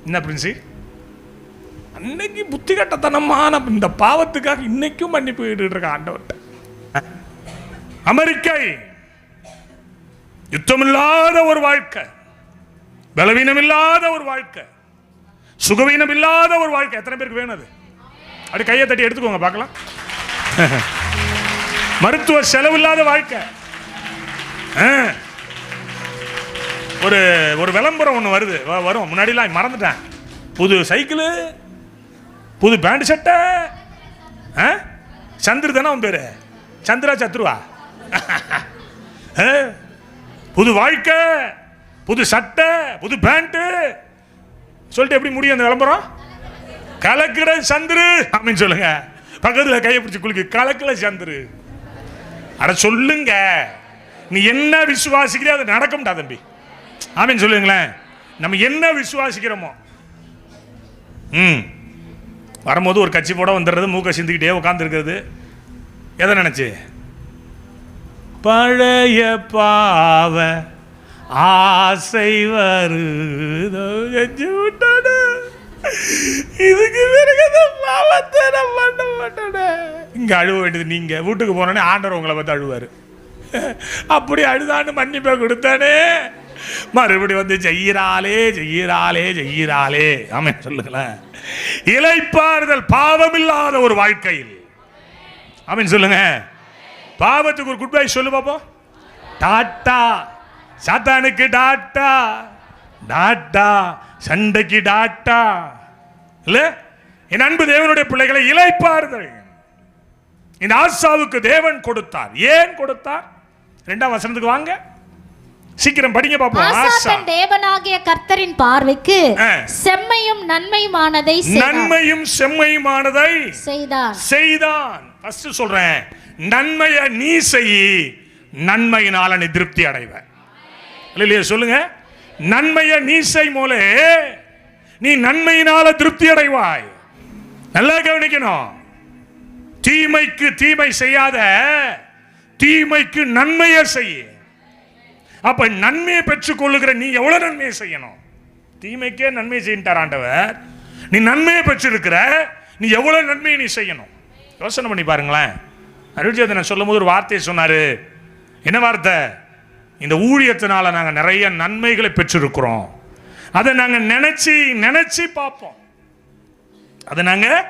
என்ன பிரின்சி, அன்னைக்கு புத்தி கட்டத்தனமான இந்த பாவத்துக்காக இன்னைக்கும் பண்ணி போயிட்டு இருக்க ஆண்டவர்கிட்ட. அமெரிக்கை யுத்தமில்லாத ஒரு வாழ்க்கை, பலவீனம் இல்லாத ஒரு வாழ்க்கை, சுகவீனம் இல்லாத ஒரு வாழ்க்கை. எத்தனை பேருக்கு வேணும் அது? அப்படி கையை தட்டி எடுத்துக்கோங்க பார்க்கலாம். மருத்துவ செலவு இல்லாத வாழ்க்கை. ஒரு ஒரு விளம்பரம் ஒன்று வருது, வரும் முன்னாடிலாம் மறந்துட்டேன். புது சைக்கிள், புது பேண்ட் சட்டை. சந்திர தானே அவன் பேரு, சந்திரா சத்ருவா. புது வாழ்க்கை, புது சட்டை, புது பேண்ட் சொல்லிட்டு எப்படி முடியும் அந்த விளம்பரம்? கலக்கிற சந்திரு அப்படின்னு சொல்லுங்க. பக்கத்துல கையை பிடிச்சி குளிக்க, கலக்கல சந்திரு. அட சொல்லுங்க, நீ என்ன விசுவாசிக்கிற அது நடக்கும்டா தம்பி. ஆமீன் சொல்லுங்களேன். நம்ம என்ன விசுவாசிக்கிறோமோ. வரும்போது ஒரு கட்சி போட வந்துடுறது, மூக்க சிந்திக்கிட்டே உட்கார்ந்து இருக்கிறது. எதை நினைச்சு? பழைய பாவ ஆசை வருதோ விட்டாடு. இதுக்கு பிறகு பாவத்தை நான் பண்ண மாட்டேன். இங்க அழுவ வேண்டியது நீங்க. வீட்டுக்கு போனோடனே ஆண்டவர் உங்களை பார்த்து அழுவாரு. அப்படி அழுதான்னு மன்னிப்பை கொடுத்தானே, மறுபடி வந்து செய்யறாளே செய்யறாளே செய்யறாளே. ஆமென் சொல்லுங்களேன். இளைப்பாறுதல் பாவம் இல்லாத ஒரு வாழ்க்கையில். ஆமென் சொல்லுங்க. பாவத்துக்கு ஒரு குட் பை சொல்லு பாப்போம். டாட்டா. சாத்தானுக்கு டாட்டா, டாட்டா சண்டைக்கு டாட்டா. இல்ல என் அன்பு தேவனுடைய பிள்ளைகளை, இளைப்பாறுதல் இந்த ஆசாவுக்கு தேவன் கொடுத்தார். ஏன் கொடுத்தார்? 2ஆம் வசனத்துக்கு வாங்க, சீக்கிரம் படிங்க பாப்போம். ஆசா தேவனாகிய கர்த்தரின் பார்வைக்கு செம்மையும் நன்மையுமானதை நன்மையும் செம்மையுமானதை செய்தான். ஃபர்ஸ்ட் சொல்றேன், நன்மையை நீ செய், நன்மையினால நீ திருப்தி அடைவ. இல்லையா சொல்லுங்க. நன்மையை நீ செய் மோலே, நீ நன்மையினால திருப்தி அடைவாய். நல்லா கவனிக்கணும். தீமைக்கு தீமை செய்யாத, தீமைக்கு நன்மையை செய்ய. அப்ப நன்மையை பெற்றுக் கொள்ளுகிற நீ எவ்வளவு நன்மையை செய்யணும்? தீமைக்கே நன்மை செய்யிட்டார் ஆண்டவர். நீ நன்மையை பெற்றிருக்கிற, நீ எவ்வளவு நன்மையை நீ செய்யணும்? யோசனை பண்ணி பாருங்களேன். அருள்ஜேதன் சொல்லும் போது ஒரு வார்த்தையை சொன்னாரு. என்ன வார்த்தை? இந்த ஊழியத்தினால நாங்கள் நிறைய நன்மைகளை பெற்றிருக்கிறோம். அதை நாங்கள் நினைச்சு பார்ப்போம். அதை நாங்கள்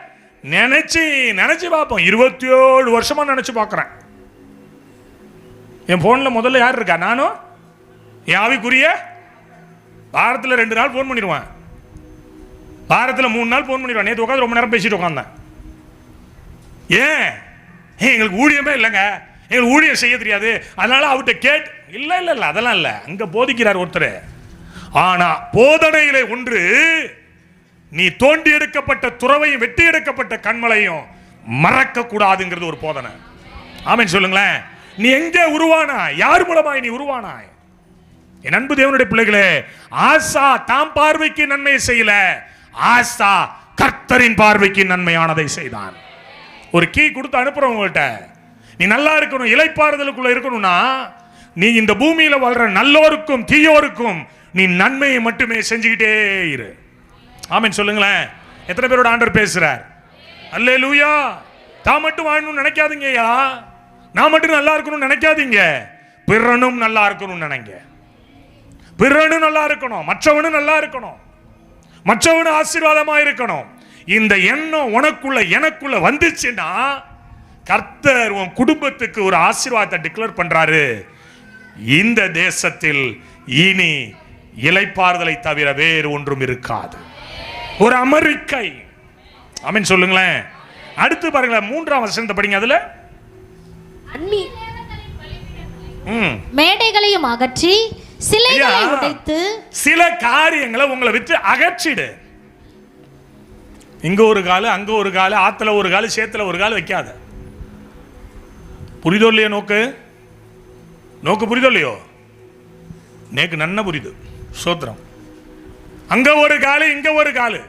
நினைச்சு பார்ப்போம். 27 வருஷமா நினைச்சு பார்க்குறேன். என் போன்ல முதல்ல யார் இருக்கா? நானும் என் ஆவிக்குரிய. வாரத்தில் 2 நாள் ஃபோன் பண்ணிடுவேன், வாரத்தில் 3 நாள் ஃபோன் பண்ணிடுவேன். நேற்று உட்காந்து ரொம்ப நேரம் பேசிட்டு உட்காந்தேன். ஏன்? எங்களுக்கு ஊழியமே இல்லைங்க, எங்களுக்கு ஊழியம் செய்ய தெரியாது, அதனால அவர்கிட்ட இல்லை இல்லை இல்லை, அதெல்லாம் இல்லை. அங்கே போதிக்கிறார் ஒருத்தர். ஆனா போதனையிலே ஒன்று, நீ தோண்டி எடுக்கப்பட்ட துறவையும் வெட்டி எடுக்கப்பட்ட கண்மலையும் மறக்க கூடாதுங்கிறது ஒரு போதனை. ஆமென் சொல்லுங்களேன். நீ எங்கே உருவானாய்? யார் மூலமாய் நீ உருவானாய்? என் அன்பு தேவனுடைய பிள்ளைகளே, ஆசா தாம் பார்வைக்கு நன்மை செய்யல, ஆசா கர்த்தரின் பார்வைக்கு நன்மையானதை செய்தான். ஒரு கீ கொடுத்து அனுப்புறோம் உங்கள்கிட்ட. நீ நல்லா இருக்கணும், இளைப்பாறுதலுக்குள்ள இருக்கணும்னா நீ இந்த பூமியில வாழ்ற நல்லோருக்கும் தீயோருக்கும் நீ நன்மையை மட்டுமே செஞ்சுக்கிட்டே இரு. ஆமென் சொல்லுங்களேன். எத்தனை பேரோட ஆண்டவர் பேசுறார்? அல்லேலூயா. தான் மட்டும் வாழணும்னு நினைக்காதீங்கய்யா, நான் மட்டும் நல்லா இருக்கணும்னு நினைக்காதீங்க, பிறனும் நல்லா இருக்கணும்னு நினைங்க. பிறனும் நல்லா இருக்கணும், மற்றவனும் நல்லா இருக்கணும், மற்றவனும் ஆசீர்வாதமா இருக்கணும். இந்த எண்ணம் உனக்குள்ள எனக்குள்ள வந்துச்சுன்னா கர்த்தர் உன் குடும்பத்துக்கு ஒரு ஆசீர்வாதத்தை டிக்ளேர் பண்றாரு. இந்த தேசத்தில் இனி இளைப்பாறுதலை தவிர வேறு ஒன்றும் இருக்காது. ஒரு அமெரிக்கை. ஆமென் சொல்லுங்களேன். அடுத்து பாருங்களேன், 3ஆம் வசனத்தை படிங்க. அதுல மேடைகளையும் அகற்றி சிலைகளை உடைத்து சில காரியங்களை உங்களை விட்டு அகற்றிடு. இங்க ஒரு காலு, அங்க ஒரு காலு, ஆத்துல ஒரு காலு, சேத்துல ஒரு காலு வைக்காத. புரிதோ இல்லையோ? நோக்கு புரிதோ இல்லையோ? நேக்கு நன்ன புரியுது. சோத்திரம். அங்க ஒரு காலு, இங்க ஒரு காலு.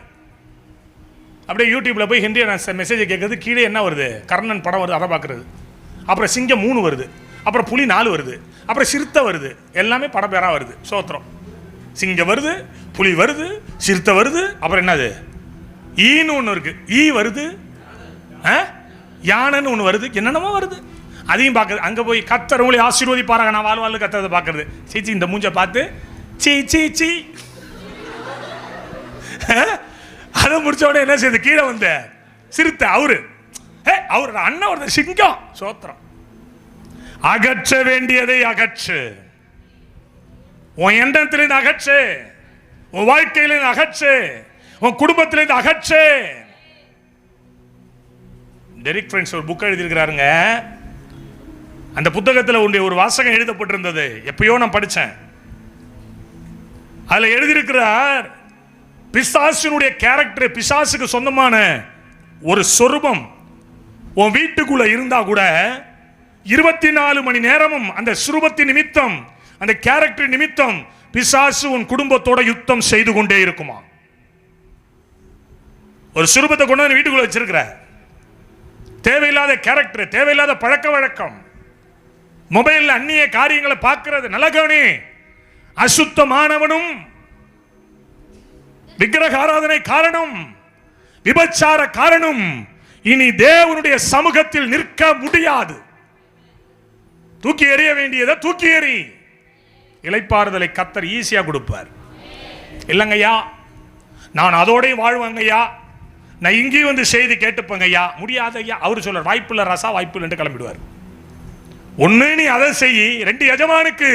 அப்படியே யூடியூப்ல போய் ஹிந்தி மெசேஜ் கேட்கறது, கீழே என்ன வருது? கர்ணன் படம் வருது, அதை பார்க்கறது. அப்புறம் சிங்கம் 3 வருது, அப்புறம் புலி 4 வருது, அப்புறம் சிறுத்தை வருது. எல்லாமே படம் பேரா வருது. சோத்திரம். சிங்கம் வருது, புலி வருது, சிறுத்தை வருது, அப்புறம் என்னது? ஈன்னு ஒன்று இருக்கு, ஈ வருது, யானைன்னு ஒன்று வருது, என்னென்னமோ வருது. அதையும் பார்க்குறது. அங்கே போய் கத்தர் உங்களை ஆசீர்வதிப்பாராங்க, நான் வாழ்வாள் கத்ததை பார்க்கறது. சீச்சி இந்த மூஞ்சை பார்த்து சீ சீ சீ. அதை முடிச்ச உடனே என்ன செய்யுது? கீழே வந்த சிறுத்தை அவரு அண்ணன் ஒரு சிங்கம். சோத்திரம். அகற்ற வேண்டியதை அகற்று. உன் எண்ணத்திலிருந்து அகற்று, உன் வாழ்க்கையிலிருந்து அகற்று, உன் குடும்பத்திலிருந்து அகற்று. டெரிக் ஃப்ரெண்ட்ஸ் ஒரு புக் எழுதியிருக்கிறாருங்க. அந்த புத்தகத்தில் ஒரு வாசகம் எழுதப்பட்டிருந்தது, எப்பயோ நான் படித்தேன். அதில் எழுதியிருக்கிறார், பிசாசினுடைய கேரக்டர், பிசாசுக்கு சொந்தமான ஒரு சொரூபம் உன் வீட்டுக்குள்ள இருந்தா கூட 24 மணி நேரமும் அந்த சுரூபத்தின் நிமித்தம், அந்த கேரக்டர் நிமித்தம் பிசாசு உன் குடும்பத்தோட யுத்தம் செய்து கொண்டே இருக்குமா. ஒரு சுரூபத்தை கொண்டு வந்து வீட்டுக்குள்ள வச்சிருக்கிற, தேவையில்லாத கேரக்டர், தேவையில்லாத பழக்க வழக்கம், மொபைல்ல அந்நிய காரியங்களை பார்க்கிறது. நல்ல கவனி. அசுத்தமானவனும் விக்கிரக ஆராதனை காரணம், விபச்சார காரணம் இனி தேவனுடைய சமூகத்தில் நிற்க முடியாது. தூக்கி எறிய வேண்டியதை தூக்கி எறி. இளைப்பாறுதலை கர்த்தர் ஈஸியா கொடுப்பார். இல்லைங்கய்யா, நான் அதோடய வாழ்வாங்கய்யா, நான் இங்கேயும் வந்து செய்தி கேட்டுப்பேங்க ஐயா, முடியாத ஐயா. அவர் சொல்ற வாய்ப்பு இல்லை ரசா, வாய்ப்பு இல்லைன்னு கிளம்பிடுவார். ஒன்னு நீ அதை செய், 2 எஜமானுக்கு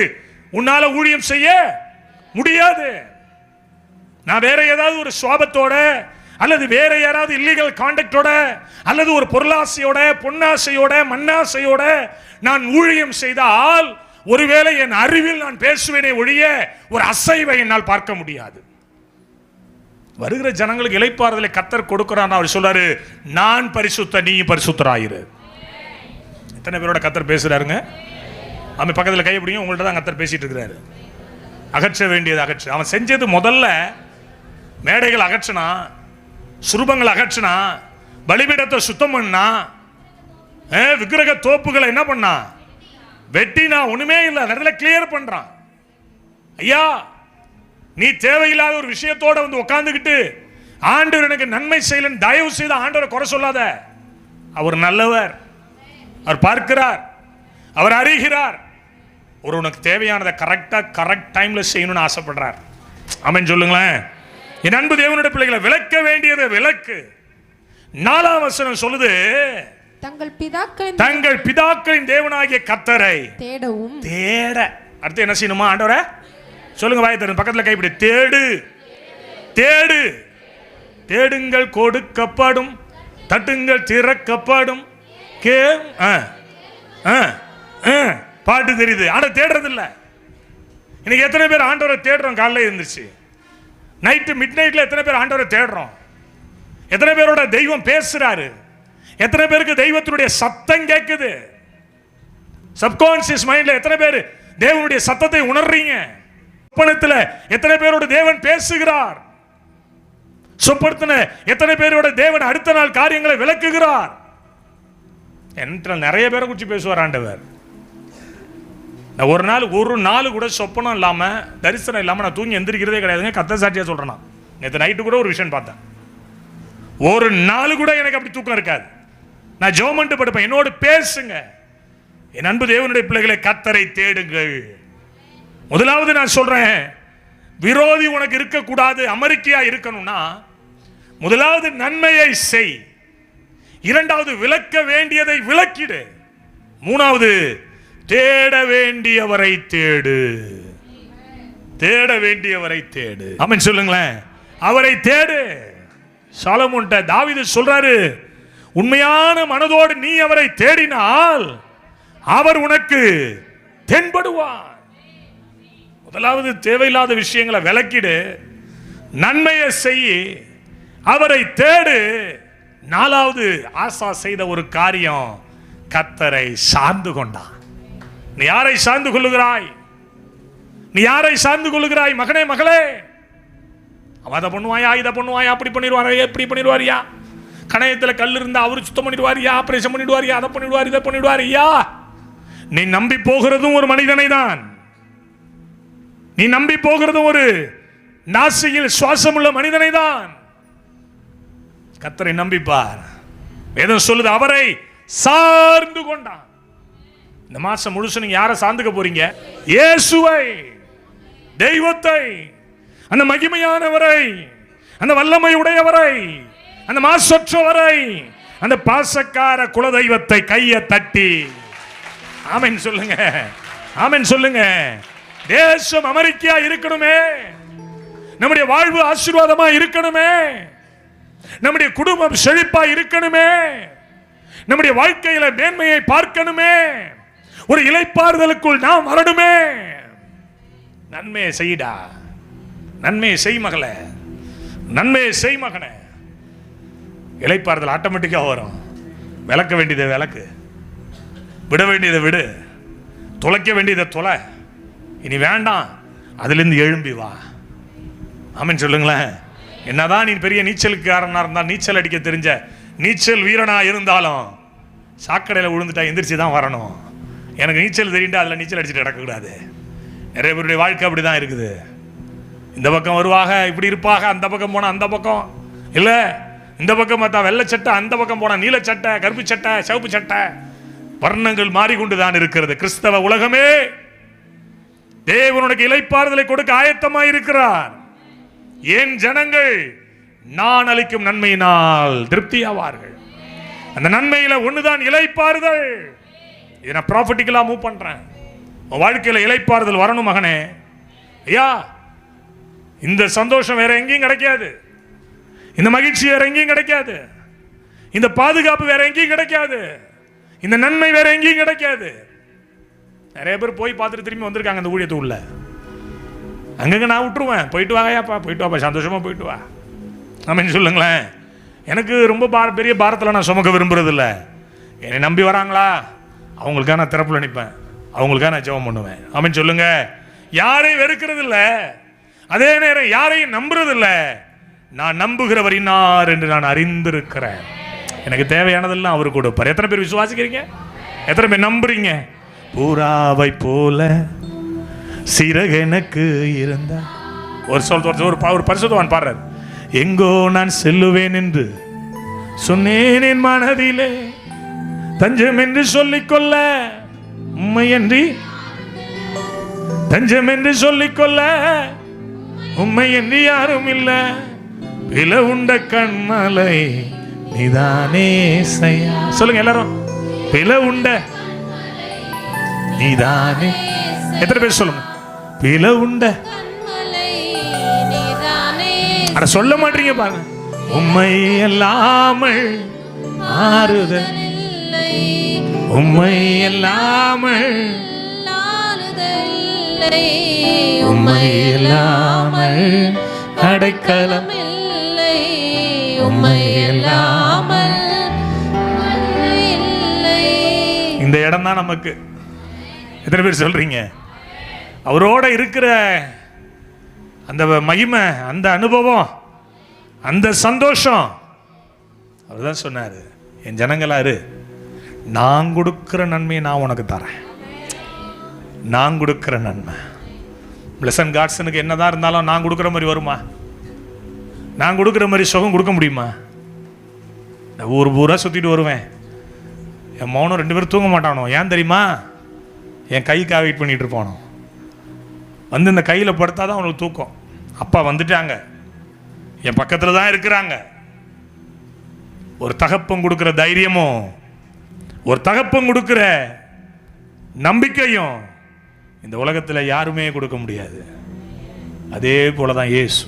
உன்னால ஊழியம் செய்ய முடியாது. நான் வேற ஏதாவது ஒரு சுவாபத்தோட அல்லது வேற யாராவது இல்லீகல் கான்டக்டோட அல்லது ஒரு பொருளாசையோட, பொன்னாசையோட, மண்ணாசையோட நான் ஊழியம் செய்தால் ஒருவேளை என் அறிவில் நான் பேசுவேனே ஒழிய ஒரு அசைவை என்னால் பார்க்க முடியாது. வருகிற ஜனங்களுக்கு இளைப்பாறுதலை கர்த்தர் கொடுக்கிறான். அவர் சொல்றாரு, நான் பரிசுத்த, நீ பரிசுத்தராயிரு. எத்தனை பேரோட கர்த்தர் பேசுறாருங்க? அவன் பக்கத்தில் கை பிடிங்க, உங்கள்ட்ட தான் கர்த்தர் பேசிட்டு இருக்கிறாரு. அகற்ற வேண்டியது அகற்று. அவன் செஞ்சது முதல்ல மேடைகள் அகற்றினா, சுரூபங்கள் அகற்றினா, பலிபீடத்தை சுத்தம் பண்ணா, விக்கிரக தோப்புகளை என்ன பண்ணா, வெட்டினா, ஒண்ணுமே இல்லை, நிறைய கிளியர் பண்றான். ஐயா, நீ தேவையில்லாத ஒரு விஷயத்தோட வந்து உட்கார்ந்துக்கிட்டு ஆண்டவர் எனக்கு நன்மை செய்யலன்னு தயவு செய்து ஆண்டவரை குறை சொல்லாத. அவர் நல்லவர், அவர் பார்க்கிறார், அவர் அறிகிறார். ஒரு உனக்கு தேவையானதை கரெக்ட் டைம்ல செய்யணும்னு ஆசைப்படுறார். ஆமென் சொல்லுங்களேன். என் அன்பு தேவனுடைய பிள்ளைகளை, விளக்க வேண்டியதை விளக்கு. 4ஆம் வசனம் சொல்லுது, தங்கள் பிதாக்களின் தேவனாகிய கர்த்தரை தேடவும். தேட அடுத்து என்ன செய்யணுமா? ஆண்டவரே சொல்லுங்க, வாயை திறந்து பக்கத்துல கைப்பிடி. தேடு, தேடு, தேடுங்கள் கொடுக்கப்படும், தட்டுங்கள் திறக்கப்படும். பாட்டு தெரியுது, ஆனா தேடுறது இல்ல. இன்னைக்கு எத்தனை பேர் ஆண்டவரை தேடுறோம்? காலையில இருந்துச்சு, நைட்டு மிட் நைட்ல எத்தனை பேர் ஆண்டவரை தேடுறோம்? எத்தனை பேரோட தெய்வம் பேசுறாரு? எத்தனை பேருக்கு தெய்வத்தினுடைய சத்தம் கேட்குது? சப்கான்சியஸ் மைண்ட்ல எத்தனை பேர் தேவனுடைய சத்தத்தை உணர்றீங்க? சொப்பனத்தில் எத்தனை பேரோட தேவன் பேசுகிறார்? சொப்பனத்தில் எத்தனை பேரோட தேவன் அடுத்த நாள் காரியங்களை விளக்குகிறார்? என்ற நிறைய பேரை குறித்து பேசுவார் ஆண்டவர். நான் ஒரு நாள் கூட சொப்பனம் இல்லாம, தரிசனம் இல்லாம நான் தூங்கி எந்திரிக்கிறதே கிடையாதுங்க. கத்த சாட்சியா சொல்றேன். நேற்று நைட்டு கூட ஒரு விஷயம் பார்த்தேன். ஒரு நாள் கூட எனக்கு அப்படி தூக்கம் இருக்காது. நான் ஜெபம் பண்ணிட்டு படுப்பேன். என்னோடு பேசுங்க. என் அன்பு தேவனுடைய பிள்ளைகளை, கர்த்தரை தேடுங்கள். முதலாவது நான் சொல்றேன், விரோதி உனக்கு இருக்கக்கூடாது, அமெரிக்கையா இருக்கணும்னா முதலாவது நன்மையை செய். இரண்டாவது விளக்க வேண்டியதை விளக்கிடு. மூணாவது தேட வேண்டியவரை தேடு. தேட வேண்டியவரை தேடு. ஆமென் சொல்லுங்களேன். அவரை தேடு. சாலமோன்ட்ட தாவீது சொல்றாரு, உண்மையான மனதோடு நீ அவரை தேடினால் அவர் உனக்கு தென்படுவார். முதலாவது தேவையில்லாத விஷயங்களை விளக்கிடு, நன்மையை செய், அவரை தேடு. நாலாவது ஆசா செய்த ஒரு காரியம், கர்த்தரை சார்ந்து கொண்டான். நீ யாரை சார்ந்து கொள்ளுகிறாய்? நீ யாரை சார்ந்து கொள்ளுகிறாய்? மகனே மகளே, அவன் அதை பண்ணுவாயா, இதை பண்ணுவாயா, அப்படி பண்ணிடுவாரா, எப்படி பண்ணிடுவாரியா, கணையத்தில் கல் இருந்தா அவரு சுத்தம் பண்ணிடுவாரியா, ஆபரேஷன் பண்ணிடுவாரியா, அதை பண்ணிடுவார், இதை பண்ணிடுவாரியா. நீ நம்பி போகிறதும் ஒரு மனிதனை தான். நீ நம்பி போகிறதும் ஒரு நாசியில் சுவாசம் உள்ள மனிதனை தான். கர்த்தரை நம்பிப்பார். வேதம் சொல்லுது, அவரை சார்ந்து கொண்டான். இந்த மாசம் முழுசு நீங்க யாரை சார்ந்துக்க போறீங்க? இயேசுவை, தெய்வத்தை, அந்த மகிமையானவரை, அந்த வல்லமை உடையவரை, அந்த மாசற்றவரை, அந்த பாசக்கார குலதெய்வத்தை கையை தட்டி ஆமென் சொல்லுங்க. ஆமென் சொல்லுங்க. தேசம் அமெரிக்கா இருக்கணுமே, நம்முடைய வாழ்வு ஆசீர்வாதமா இருக்கணுமே, நம்முடைய குடும்பம் செழிப்பா இருக்கணுமே, நம்முடைய வாழ்க்கையில மேன்மையை பார்க்கணுமே, ஒரு இளைப்பாறுதலுக்குள் நாம் வரணுமே. நன்மையை செய்டா, நன்மையை செய் மகளே, நன்மையை செய் மகனே. இளைப்பாறுதல் ஆட்டோமேட்டிக்கா வரும். விளக்க வேண்டியதை விளக்கு, விட வேண்டியதை விடு, தொலைக்க வேண்டியதை தொலை. இனி வேண்டாம், அதிலிருந்து எழும்பி வா. ஆமென் சொல்லுங்களேன். என்னதான் நீ பெரிய நீச்சலுக்காரனா இருந்தால், நீச்சல் அடிக்க தெரிஞ்ச நீச்சல் வீரனா இருந்தாலும் சாக்கடையில் விழுந்துட்டா எந்திரிச்சு தான் வரணும். எனக்கு நீச்சல் தெரியுண்டா அதில் நீச்சல் அடிச்சுட்டு கிடக்கக்கூடாது. நிறைய பேருடைய வாழ்க்கை அப்படி தான் இருக்குது. இந்த பக்கம் வருவாங்க, இப்படி இருப்பாங்க, அந்த பக்கம் போனால் அந்த பக்கம் இல்லை, இந்த பக்கம் பார்த்தா வெள்ளை சட்டை, அந்த பக்கம் போனால் நீல சட்டை, கருப்பு சட்டை, சிவப்பு சட்டை, வர்ணங்கள் மாறிக்கொண்டு தான் இருக்கிறது. கிறிஸ்தவ உலகமே, தேவனுடைய இளைப்பாறுதலை கொடுக்க ஆயத்தமாக இருக்கிறார். ஏன் ஜனங்கள் நான் அளிக்கும் நன்மையினால் திருப்தியாவார்கள். அந்த நன்மையில ஒண்ணுதான் இளைப்பாறுதல். இதை நான் ப்ராஃபிட்டிக்கலா மூவ் பண்றேன். உன் வாழ்க்கையில இளைப்பாறுதல் வரணும் மகனே. ஐயா, இந்த சந்தோஷம் வேற எங்கேயும் கிடைக்காது, இந்த மகிழ்ச்சி வேற எங்கேயும் கிடைக்காது, இந்த பாதுகாப்பு வேற எங்கேயும் கிடைக்காது, இந்த நன்மை வேற எங்கேயும் கிடைக்காது. நிறைய பேர் போய் பார்த்துட்டு திரும்பி வந்திருக்காங்க அந்த ஊழியத்துக்குள்ள. அங்கங்க நான் விட்டுருவேன், போயிட்டு வாங்கயாப்பா, போயிட்டு வாப்பா, சந்தோஷமா போயிட்டு வா. ஆமென் சொல்லுங்களேன். எனக்கு ரொம்ப பெரிய பாரத்தில் நான் சுமக்க விரும்புறது இல்லை. என்னை நம்பி வராங்களா, அவங்களுக்காக நான் திறப்புல நிற்பேன், அவங்களுக்காக நான் ஜெபம் பண்ணுவேன். ஆமென் சொல்லுங்க. யாரையும் வெறுக்கிறது இல்லை, அதே நேரம் யாரையும் நம்புறது இல்லை. நான் நம்புகிறவர் இன்னார் என்று நான் அறிந்திருக்கிறேன். எனக்கு தேவையானதெல்லாம் அவர் கொடுப்பார். எத்தனை பேர் விசுவாசிக்கிறீங்க? எத்தனை பேர் நம்புறீங்க? பூராவை போல சிறகு எனக்கு இருந்தா, ஒரு பரிசுத்தவான் பாடுறார், எங்கோ நான் செல்லுவேன் என்று சொன்னேன் என் மனதிலே, தஞ்சம் என்று சொல்லிக்கொள்ள உம்மை என்று, தஞ்சம் என்று சொல்லிக்கொள்ள உம்மை என்று யாரும் இல்லை, பிள உண்ட கண்மலை நீதானே ஏசையா. சொல்லுங்க எல்லாரும். பிள உண்ட நீதானே. எத்தனை பேர் சொல்லுங்க? பிள உண்ட. அட சொல்ல மாட்டீங்க பாருங்க. உம்மை இல்லாமல் ஆறுதல் இல்லை, உம்மை இல்லாமல் உம்மை இல்லாமல் அடைக்கலம் இல்லை, உம்மை இல்லாமல். இந்த இடம் தான் நமக்கு. எத்தனை பேர் சொல்றீங்க? அவரோட இருக்கிற அந்த மகிமை, அந்த அனுபவம், அந்த சந்தோஷம். அவர் தான் சொன்னார், என் ஜனங்களாரு, நான் கொடுக்கிற நன்மையை நான் உனக்கு தரேன். நான் கொடுக்கிற நன்மை. பிளசன் காட்ஸனுக்கு என்னதான் இருந்தாலும் நான் கொடுக்குற மாதிரி வருமா? நான் கொடுக்குற மாதிரி சுகம் கொடுக்க முடியுமா? நான் ஊர் பூரா சுற்றிட்டு வருவேன். என் மௌனம் 2 பேரும் தூங்க மாட்டானோ. ஏன் தெரியுமா? என் கைக்காக வெயிட் பண்ணிட்டு இருப்பானோ. வந்து இந்த கையில் படுத்தாதான் அவனுக்கு தூக்கம். அப்பா வந்துட்டாங்க, என் பக்கத்தில் தான் இருக்கிறாங்க. ஒரு தகப்பன் கொடுக்குற தைரியமும், ஒரு தகப்பன் கொடுக்குற நம்பிக்கையும் இந்த உலகத்தில் யாருமே கொடுக்க முடியாது. அதே போல தான் இயேசு.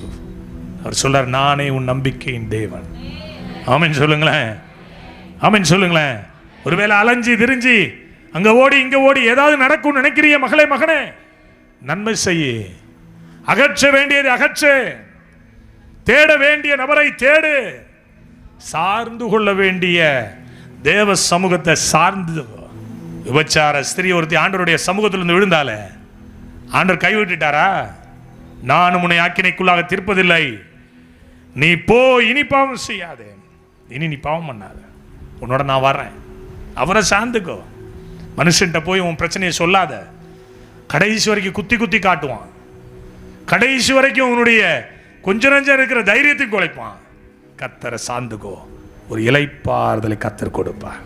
அவர் சொல்றார், நானே உன் நம்பிக்கையின் தேவன். ஆமென் சொல்லுங்களேன், ஆமென் சொல்லுங்களேன். ஒருவேளை அலைஞ்சி திரிஞ்சி அங்க ஓடி இங்க ஓடி ஏதாவது நடக்கும் நினைக்கிறிய மகளே மகனே, நன்மை செய்ய. அகற்ற வேண்டியது அகற்று, தேட வேண்டிய நபரை தேடு, சார்ந்து கொள்ள வேண்டிய தேவ சமூகத்தை சார்ந்து. விபச்சார ஸ்திரீ ஒருத்தி ஆண்டவருடைய சமூகத்திலிருந்து விழுந்தால, ஆண்டவர் கைவிட்டுட்டாரா? நானும் உன்னை ஆக்கினைக்குள்ளாக தீர்ப்பதில்லை, நீ போ, இனி பாவம் செய்யாதே, இனி நீ பாவம் பண்ணாத, உன்னோட நான் வர்றேன். அவரை சார்ந்துக்கோ. மனுஷன்ட்ட போய் உன் பிரச்சனையை சொல்லாத. கடைசி வரைக்கும் குத்தி குத்தி காட்டுவான். கடைசி வரைக்கும் உன்னுடைய கொஞ்ச நஞ்சம் இருக்கிற தைரியத்தை குலைப்பான். கர்த்தரை சார்ந்துக்கோ, ஒரு இளைப்பாறுதலை கர்த்தர் கொடுப்பார்.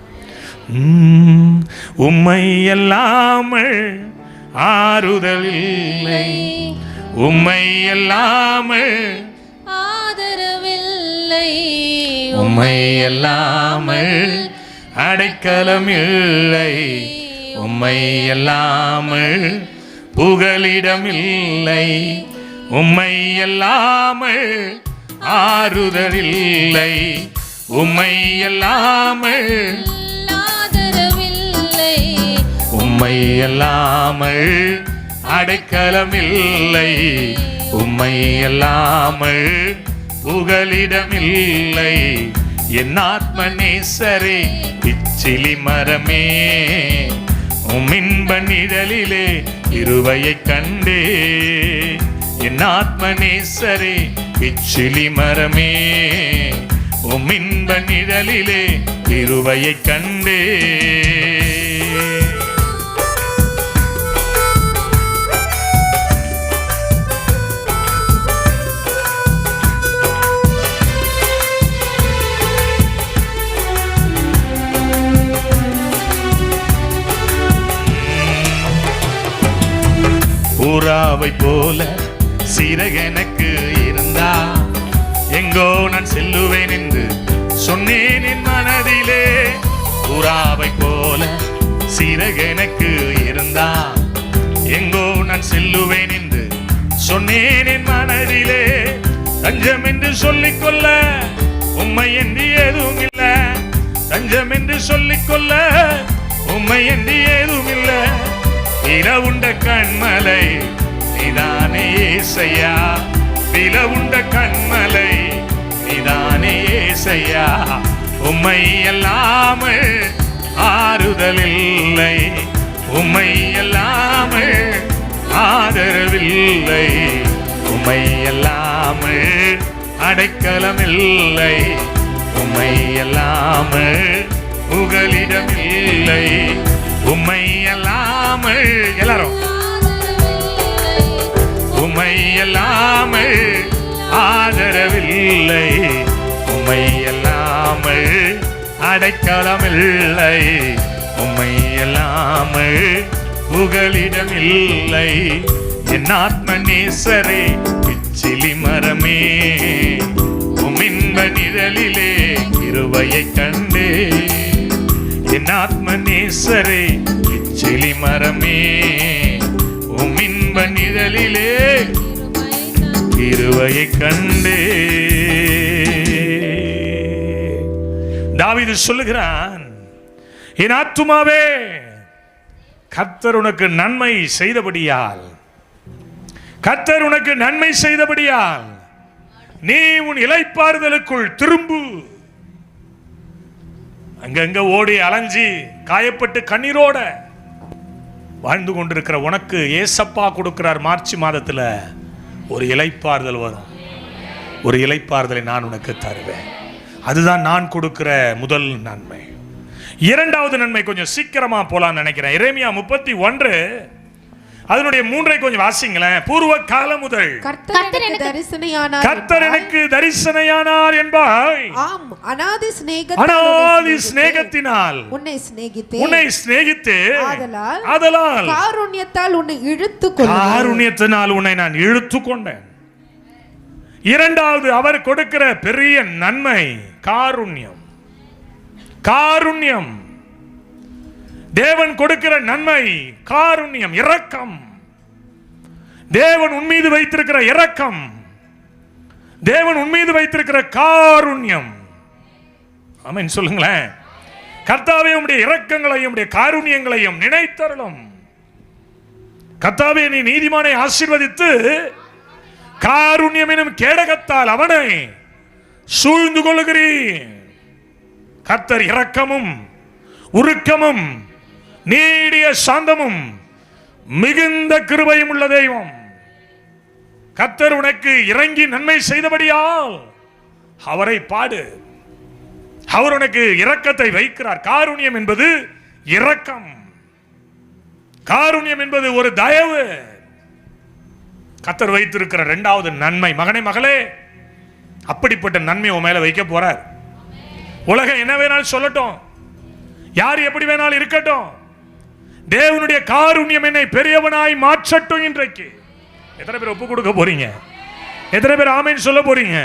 உம்மை இல்லாமல் ஆறுதல் இல்லை, உம்மை இல்லாமல் ஆதரவில்லை, உம்மை இல்லாமல் அடைக்கலம் இல்லை, உம்மை இல்லாமல் புகலிடம் இல்லை, உம்மை இல்லாமல் ஆறுதல் இல்லை, உம்மை இல்லாமல் ஆதரவில்லை, உம்மை இல்லாமல் அடைக்கலம் இல்லை, உம்மை இல்லாமல் புகலிடம் இல்லை. என் ஆத்ம நேசரே, பிச்சிலி மரமே, உம்மின்ப நிழலிலே இருவையை கண்டே. என் ஆத்ம நேசரே, பிச்சிலி மரமே, உம்மின்ப நிழலிலே இருவையை கண்டே. புறாவை போல சிறகெனக்கு இருந்தா, எங்கோ நான் செல்லுவேன் என்று சொன்னேன் என் மனதிலே. புறாவை போல சிறகெனக்கு இருந்தா, எங்கோ நான் செல்லுவேன் என்று சொன்னேன் என் மனதிலே. தஞ்சம் என்று சொல்லிக்கொள்ள உம்மை என்று ஏதும் இல்லை, தஞ்சம் என்று சொல்லிக்கொள்ள உம்மை என்று ஏதும் இல்லை. பிளவுண்ட கண்மலை நீதானே ஏசையா, பிளவுண்ட கண்மலை நீதானே ஏசையா. உம்மை இல்லாமல் ஆறுதல் இல்லை, உம்மை இல்லாமல் ஆதரவில்லை, உம்மை இல்லாமல் அடைக்கலம் இல்லை, உம்மை இல்லாமல் புகலிடம் இல்லை, உம்மை இல்லாமல். எல்லாரும் உம்மை இல்லாமல் ஆதரவில்லை, உம்மை இல்லாமல் அடைக்கலம் இல்லை, உம்மை இல்லாமல் புகலிடம் இல்லை. என் ஆத்ம நேசரே, பிச்சிலி மரமே, உம்மின்ப நிழலிலே இருவை கிருபையை கண்டே என் ஆத்ம நேசரே இச்சிலி மரமே உம் இன்ப நிழலிலே கிருபையை கண்டே. தாவீது சொல்லுகிறான், என் ஆத்துமாவே கர்த்தர் உனக்கு நன்மை செய்தபடியால், கர்த்தர் உனக்கு நன்மை செய்தபடியால் நீ உன் இளைப்பாறுதலுக்குள் திரும்பு. அங்கங்க ஓடி அலைஞ்சி காயப்பட்டு கண்ணீரோட வாழ்ந்து கொண்டிருக்கிற உனக்கு ஏசப்பா கொடுக்கிறார். மார்ச் மாதத்தில் ஒரு இளைப்பாறுதல் வரும். ஒரு இளைப்பாறுதலை நான் உனக்கு தருவேன். அதுதான் நான் கொடுக்கிற முதல் நன்மை. இரண்டாவது நன்மை கொஞ்சம் சீக்கிரமா போலான்னு நினைக்கிறேன். எரேமியா 31 அதனுடைய 3 கொஞ்சம் வாசிங்களேன். பூர்வ காலம் முதல் கர்த்தர் எனக்கு தரிசனையானார், கர்த்தர் எனக்கு தரிசனையானார் என்பாய். ஆம், அநாதி சிநேகத்தினால் உன்னை சிநேகித்து ஆதலால் காருண்யத்தால் உன்னை இழுத்துக்கொண்டேன். காருண்யத்தினால் உன்னை நான் இழுத்துக்கொண்டேன். இரண்டாவது அவர் கொடுக்கிற பெரிய நன்மை காருண்யம். காருண்யம் தேவன் கொடுக்கிற நன்மை காருண்யம், இரக்கம். தேவன் உன்மீது வைத்திருக்கிற இரக்கம், தேவன் உன்மீது வைத்திருக்கிற காருண்யம். ஆமென் சொல்லுங்களேன். கர்த்தாவே உம்முடைய இரக்கங்களையும் உம்முடைய காருண்யங்களையும் நினைத்தருளும். கர்த்தாவே நீ நீதிமானை ஆசீர்வதித்து காருண்யம் எனும் கேடகத்தால் அவனை சூழ்ந்து கொள்ளுகிறீர். கர்த்தர் இரக்கமும் உருக்கமும் நீடிய சாந்தமும் மிகுந்த கிருபையும் உள்ள தெய்வம். கர்த்தர் உனக்கு இறங்கி நன்மை செய்தபடியால் அவரை பாடு. அவர் உனக்கு இரக்கத்தை வைக்கிறார். காருண்யம் என்பது இரக்கம், காருண்யம் என்பது ஒரு தயவு. கர்த்தர் வைத்திருக்கிற இரண்டாவது நன்மை. மகனே மகளே, அப்படிப்பட்ட நன்மை உன் மேல வைக்க போறார். உலகம் என்ன வேணாலும் சொல்லட்டும், யார் எப்படி வேணாலும் இருக்கட்டும், தேவனுடைய காருண்யம் என்னை பெரியவனாய் மாற்றட்டும். இன்றைக்கு எத்தனை பேர் ஒப்பு கொடுக்க போறீங்க? எத்தனை பேர் ஆமென் சொல்ல போறீங்க?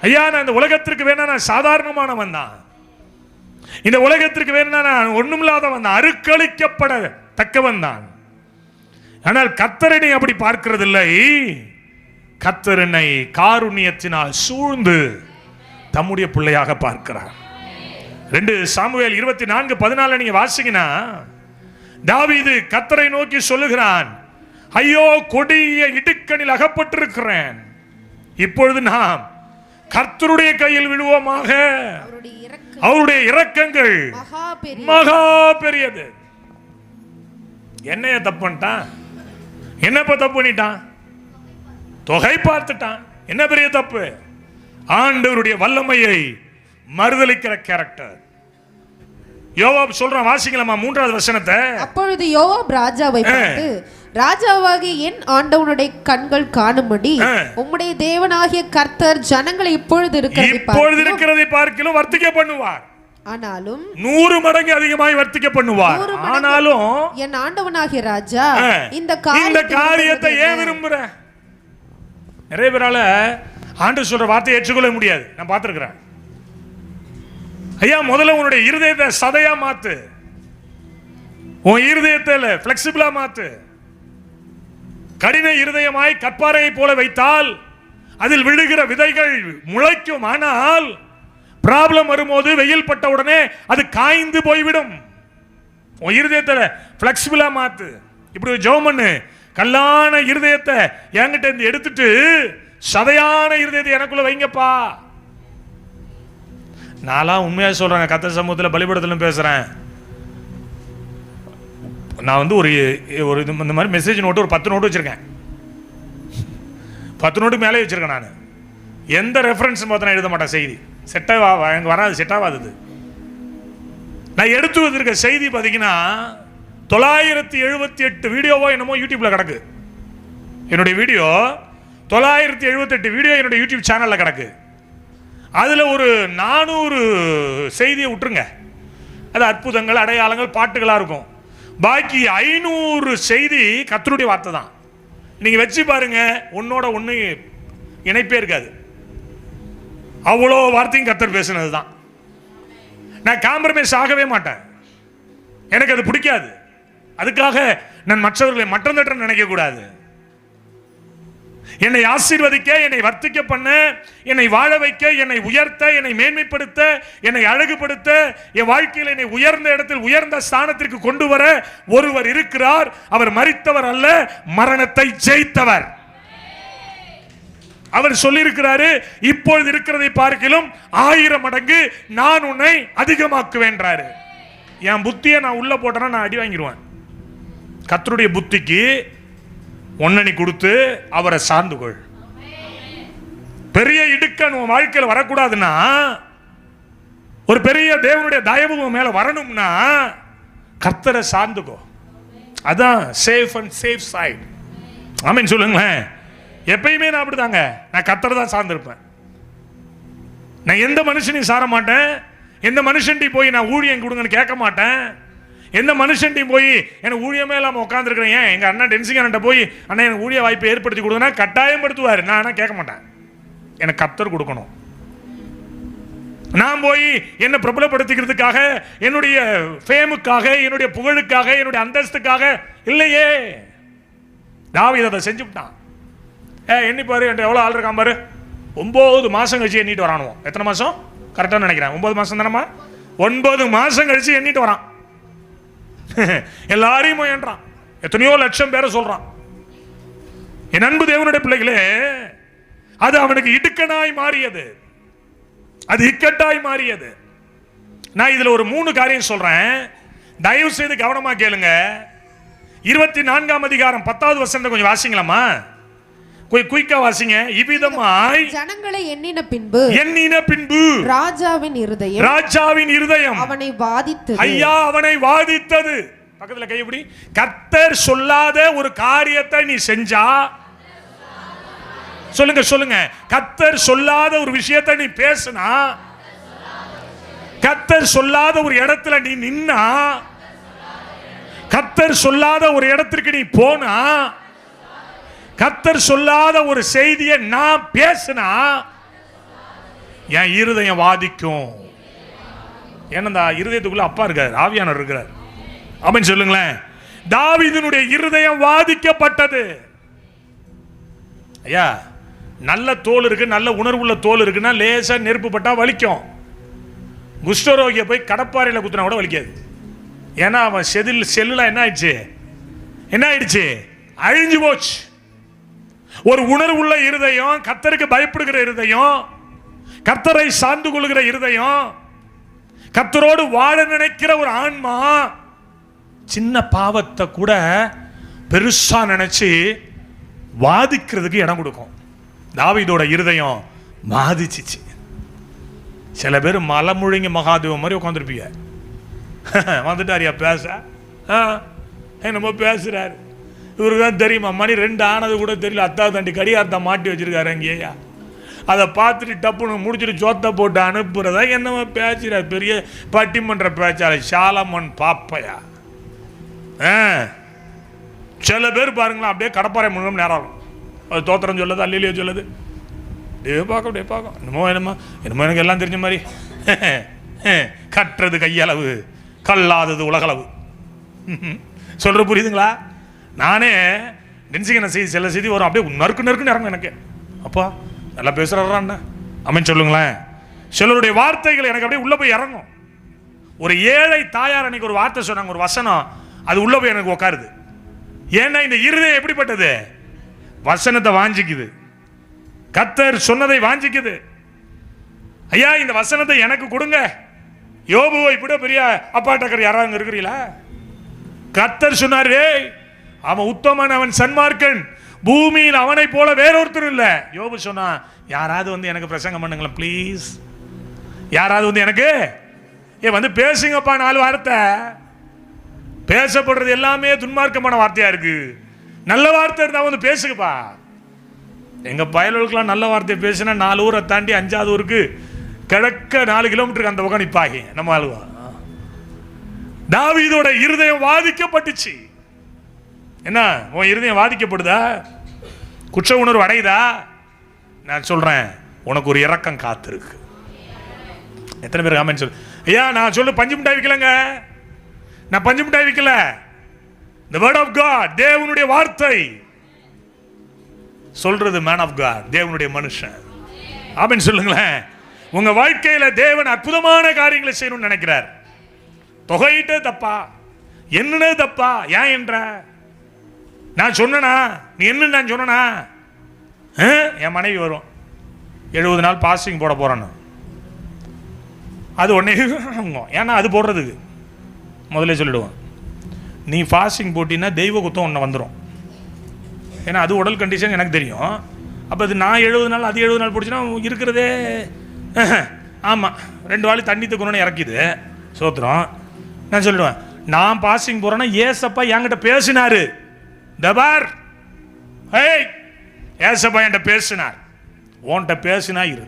ஐயா, நான் இந்த உலகத்திற்கு வேணா நான் சாதாரணமானவன் தான், இந்த உலகத்திற்கு வேணா நான் ஒண்ணுமில்லாதவன் தான், அருக்களிக்கப்பட தக்கவன் தான். ஆனால் கர்த்தர் என்னை அப்படி பார்க்கிறதில்லை. கர்த்தர் என்னை காருண்யத்தினால் சூழ்ந்து தம்முடைய பிள்ளையாக பார்க்கிறார். 2 சாமுவேல் 24:14 நீங்க வாசிங்கன்னா, தாவீது கர்த்தரை நோக்கி சொல்லுகிறான், ஐயோ கொடிய இடுக்கணில் அகப்பட்டிருக்கிறேன், இப்பொழுது நாம் கர்த்தருடைய கையில் விழுவோமாக. அவருடைய இரக்கங்கள் மகா பெரியது. என்னைய தப்பு பண்ணிட்டான், என்னப்ப தப்பு பண்ணிட்டான், தொகை பார்த்துட்டான். என்ன பெரிய தப்பு? ஆண்டவருடைய வல்லமையை மறுதலிக்கிற கேரக்டர். யோவாப் சொல்றான், வாசிக்கலாமா 3வது வசனத்தை. அப்பொழுது யோவாப் ராஜாவை பார்த்து, ராஜாவாகிய என் ஆண்டவனுடைய கண்கள் காணும்படி உம்முடைய தேவனாகிய கர்த்தர் ஜனங்களை இப்பொழுது இருக்கிறதை பார்க்கிலும் வர்த்திக்க பண்ணுவார். ஆனாலும் 100 மடங்கு அதிகமாய் வர்த்திக்க பண்ணுவார். ஆனாலும் என் ஆண்டவனாகிய ராஜா இந்த காரியத்தை ஏன் விரும்புற? நிறைய பேரால ஆண்டு சொல்ற வார்த்தையை ஏற்றுக்கொள்ள முடியாது. நான் பார்த்திருக்கிறேன். ஐயா, முதல்ல உன்னுடைய இருதயத்தை சதையா மாத்து. உன் இருதயத்தை பிளெக்சிபிளா மாத்து. கடின இருதயமாய் கற்பாறையை போல வைத்தால் அதில் விழுகிற விதைகள் முளைக்கும். ஆனால் ப்ராப்ளம் வரும்போது வெயில் பட்ட உடனே அது காய்ந்து போய்விடும். உன் இருதயத்தை பிளெக்சிபிளா மாத்து. இப்படி ஜெபம் பண்ணு, கல்லான இருதயத்தை என்கிட்ட இருந்து எடுத்துட்டு சதையான இருதயத்தை எனக்குள்ள வைங்கப்பா. நான்லாம் உண்மையா சொல்றேன், கர்த்தர் சமூகத்தில் பலிபீடத்திலும் பேசுறேன். நான் வந்து ஒரு இந்த மாதிரி மெசேஜ் நோட்டு ஒரு 10 நோட்டு வச்சிருக்கேன். 10 நோட்டுக்கு மேலே வச்சிருக்கேன். நான் எந்த ரெஃபரன்ஸ் பார்த்து நான் எழுத மாட்டேன். செய்தி எனக்கு வராது, செட் ஆகாது. நான் எடுத்து வந்திருக்க செய்தி பார்த்தீங்கன்னா 978 வீடியோவோ என்னமோ யூடியூப்ல கிடக்கு. என்னுடைய வீடியோ 978 வீடியோ என்னுடைய யூடியூப் சேனல்ல கிடக்கு. அதுல ஒரு 400 செய்தியை விட்டுருங்க, அது அற்புதங்கள், அடையாளங்கள், பாட்டுகளா இருக்கும். பாக்கி 500 செய்தி கர்த்தருடைய வார்த்தை தான். நீங்க வச்சு பாருங்க, ஒன்னோட ஒண்ணு இணைப்பே இருக்காது. அவ்வளோ வார்த்தையும் கர்த்தர் பேசுனது தான். நான் காம்ப்ரமைஸ் ஆகவே மாட்டேன். எனக்கு அது பிடிக்காது. அதுக்காக நான் மற்றவர்களை மட்டம் தட்ட நினைக்க கூடாது. என்னை ஆசீர்வதிக்க, என்னை வர்த்திக்க பண்ண, என்னை வாழ வைக்க, என்னை உயர்த்த, என்னை மேன்மைப்படுத்த, என்னை அழகுபடுத்த, என் வாழ்க்கையில் என்னை உயர்ந்த இடத்தில் உயர்ந்த ஸ்தானத்திற்கு கொண்டு வர ஒருவர் இருக்கிறார். அவர் மரித்தவர் அல்ல, மரணத்தை ஜெயித்தவர். அவர் சொல்லியிருக்கிறாரு, இப்பொழுது இருக்கிறதை பார்க்கிலும் 1000 மடங்கு நான் உன்னை அதிகமாக்குவேன்றாரு. என் புத்தியை நான் உள்ள போட்டேன்னா நான் அடி வாங்கிடுவேன். கர்த்தருடைய புத்திக்கு ஒன்னணி கொடுத்து அவரை சார்ந்து கொள். பெரிய இடுக்கன் உன் வாழ்க்கையில் வரக்கூடாதுன்னா, ஒரு பெரிய தேவனுடைய தயவு உன் மேல வரணும்னா கர்த்தரை சார்ந்துக்கோ. அதான் சேஃப் அண்ட் சேஃப் சைடு. ஆமென் சொல்லுங்களேன். எப்பயுமே நான் அப்படிதாங்க, நான் கர்த்தரை தான் சார்ந்திருப்பேன். நான் எந்த மனுஷனையும் சார மாட்டேன். எந்த மனுஷன்ட்டையும் போய் நான் ஊழியம் கொடுங்கன்னு கேட்க மாட்டேன். எந்த மனுஷன்ட்டையும் போய் எனக்கு ஊழியமே இல்லாமல் உட்காந்துருக்கிறேன். ஏன் எங்கள் அண்ணன் டென்சிங்கன்ட்ட போய் அண்ணன் எனக்கு ஊழிய வாய்ப்பை ஏற்படுத்தி கொடுங்கன்னா கட்டாயப்படுத்துவார். நான் ஆனால் கேட்க மாட்டேன். எனக்கு கர்த்தர் கொடுக்கணும். நான் போய் என்ன பிரபலப்படுத்திக்கிறதுக்காக, என்னுடைய ஃபேமுக்காக, என்னுடைய புகழுக்காக, என்னுடைய அந்தஸ்துக்காக இல்லையே. தாவீது அதை செஞ்சுட்டான். எண்ணி பாரு, என்கிட்ட எவ்வளோ ஆள் இருக்கான் பாரு. 9 மாதம் கழிச்சு எண்ணிட்டு வரானுவோம். எத்தனை மாதம் கரெக்டாக நினைக்கிறேன்? 9 மாதம் தானம்மா. 9 மாதம் கழிச்சு எண்ணிட்டு வரான். எல்லாரையும் என்றான். எத்தனையோ லட்சம் பேரை சொல்றான். என் அன்பு தேவனுடைய பிள்ளைகளே, அது அவனுக்கு இடுக்கனாய் மாறியது, அது இக்கட்டாய் மாறியது. நான் இதுல ஒரு 3 காரியம் சொல்றேன், தயவு செய்து கவனமா கேளுங்க. 24ஆம் அதிகாரம் 10வது வசனத்தை கொஞ்சம் வாசிங்களாமா, குயிக்கா வாசிங்க. இவ்விதமாய் ஜனங்களை எண்ணின பின்பு ராஜாவின் இருதயம் அவனை வாதித்தது. ஐயா, அவனை வாதித்தது. பக்கத்துல கையபடி. கர்த்தர் சொல்லாத ஒரு காரியத்தை நீ செஞ்சா, சொல்லுங்க, கர்த்தர் சொல்லாத ஒரு விஷயத்தை நீ பேசினா, கர்த்தர் சொல்லாத ஒரு இடத்துல நீ நின்னா, கர்த்தர் சொல்லாத ஒரு இடத்திற்கு நீ போனா, கர்த்தர் சொல்லாத ஒரு செய்தியை நான் பேசினா என் இருதயம் வாதிக்கும். ஏன்னா இருதயத்துக்குள்ள அப்பா இருக்கார், ஆவியானவர் இருக்கிறார். அப்படின்னு சொல்லுங்களேன். தாவீதினுடைய இருதயம் வாதிக்கப்பட்டது. ஐயா, நல்ல தோல் இருக்கு, நல்ல உணர்வுள்ள தோல் இருக்குன்னா லேசா நெருப்பு பட்டா வலிக்கும். குஷ்டரோகியை போய் கடப்பாறையில் குத்துனா கூட வலிக்காது. ஏன்னா அவன் செல்லுல என்ன ஆயிடுச்சு? அழிஞ்சு போச்சு. ஒரு உணர்வுள்ள இருதயம், கர்த்தருக்கு பயப்படுகிற இருதயம், கர்த்தரை சார்ந்து கொள்கிற இருதயம், கர்த்தரோடு வாழ நினைக்கிற ஒரு ஆன்மா சின்ன பாவத்தை கூட பெருசா நினைச்சு வாதிக்கிறதுக்கு இடம் கொடுக்கும். தாவீதோட இருதயம் வாதிச்சிச்சு. சில பேர் மலமுழுங்கி மகாதேவன் மாதிரி உட்காந்துருப்பீங்க. வந்துட்டாரியா பேச, என்னமோ பேசுறாரு, இவருக்கு தான் தெரியுமா மணி 2 ஆனது கூட தெரியல, அத்தாவது தண்டி கடிகாரத்தை மாட்டி வச்சிருக்காரு அங்கேயா. அதை பார்த்துட்டு டப்புன்னு முடிச்சுட்டு சோத்தை போட்டு அனுப்புறதா என்னமா பேசுறாரு. பெரிய பட்டிமன்ற பேச்சாளர் சாலமன் பாப்பையா. சில பேர் பாருங்களா, அப்படியே கடப்பாறை முழுவதும் நேரம் அது தோத்திரம் சொல்லுது, அல்லிலியோ சொல்லுது. டே பார்க்கும் என்னமோ எனக்கு எல்லாம் தெரிஞ்ச மாதிரி. கட்டுறது கையளவு, கல்லாதது உலகளவு. சொல்ற புரியுதுங்களா? நானே டென்சிங்கன செய்தி, சில செய்தி வரும் அப்படியே நறுக்குன்னு இறங்கும் எனக்கு. அப்பா நல்லா பேசுறான்னு அம்மன் சொல்லுங்களேன். சிலருடைய வார்த்தைகள் எனக்கு அப்படியே உள்ள போய் இறங்கும். ஒரு ஏழை தாயார் அன்னைக்கு ஒரு வார்த்தை சொன்னாங்க, ஒரு வசனம், அது உள்ள போய் எனக்கு உட்காருது. ஏன்னா இந்த இருதயம் எப்படிப்பட்டது? வசனத்தை வாஞ்சிக்குது, கர்த்தர் சொன்னதை வாஞ்சிக்குது. ஐயா, இந்த வசனத்தை எனக்கு கொடுங்க. யோபுவை இப்படி பெரிய அப்பாட்டக்கர் யாராவது இருக்கிறீங்களா? கர்த்தர் சொன்னாரு, அவன் உத்தமன், அவன் சன்மார்க்கன், பூமியில் அவனை போல வேறொருத்தர் இல்லை. யோபு சொன்னா, யாராவது எனக்கு பிரசங்கம் பண்ணுங்களேன் ப்ளீஸ், யாராவது எனக்கு வந்து பேசுங்கப்பா. 4 வார்த்தை பேசப்படுறது எல்லாமே துன்மார்க்கமான வார்த்தையா இருக்கு. நல்ல வார்த்தை இருந்தா பேசுங்கப்பா. எங்க பயலுக்கெல்லாம் நல்ல வார்த்தை பேசினா 4 ஊரை தாண்டி 5வது ஊருக்கு கிழக்க 4 கிலோமீட்டருக்கு அந்த பக்கம் நிப்பாகி நம்ம ஆளுவா. தாவீதோட இருதயம் வாதிக்கப்பட்டுச்சு. என்ன உன் இருதயம் வாதிக்கப்படுதா? குற்ற உணர்வு அடையுதா? நான் சொல்றேன், உனக்கு ஒரு இரக்கம் காத்திருக்கு. எத்தனை பேர் ஆமென் சொல்லு. ஐயா நான் சொல்லு பஞ்சு மிட்டாய் விற்கலங்க, நான் பஞ்சு மிட்டாய் விற்கல. The word of God, தேவனுடைய வார்த்தை சொல்றது மேன் ஆஃப் காட், தேவனுடைய மனுஷன். ஆமென் சொல்லுங்களேன். உங்க வாழ்க்கையில தேவன் அற்புதமான காரியங்களை செய்யணும்னு நினைக்கிறார். தொகையிட்டே தப்பா, என்னன்னு தப்பா, ஏன் என்ற நான் சொன்னா நீ என்ன நான் சொன்னா, என் மனைவி வரும் 70 நாள் பாஸ்டிங் போட போறான்னு, அது உடனே ஏன்னா அது போடுறதுக்கு முதல்ல சொல்லிடுவோம், நீ ஃபாஸ்டிங் போட்டின்னா தெய்வ குத்தம் ஒன்று வந்துடும். ஏன்னா அது உடல் கண்டிஷன் எனக்கு தெரியும். அப்போ அது நான் 70 நாள் அது 70 நாள் பிடிச்சினா இருக்கிறதே ஆமாம் 2 வாளி தண்ணி தக்கணும்னு இறக்கிது சோத்திரம். நான் சொல்லிடுவேன், நான் பாஸ்டிங் போகிறேன்னா ஏசப்பா என்கிட்ட பேசினாரு, தபார் ஏய் ஏசப்பா என்கிட்ட பேசினார், உன்கிட்ட பேசினா இரு,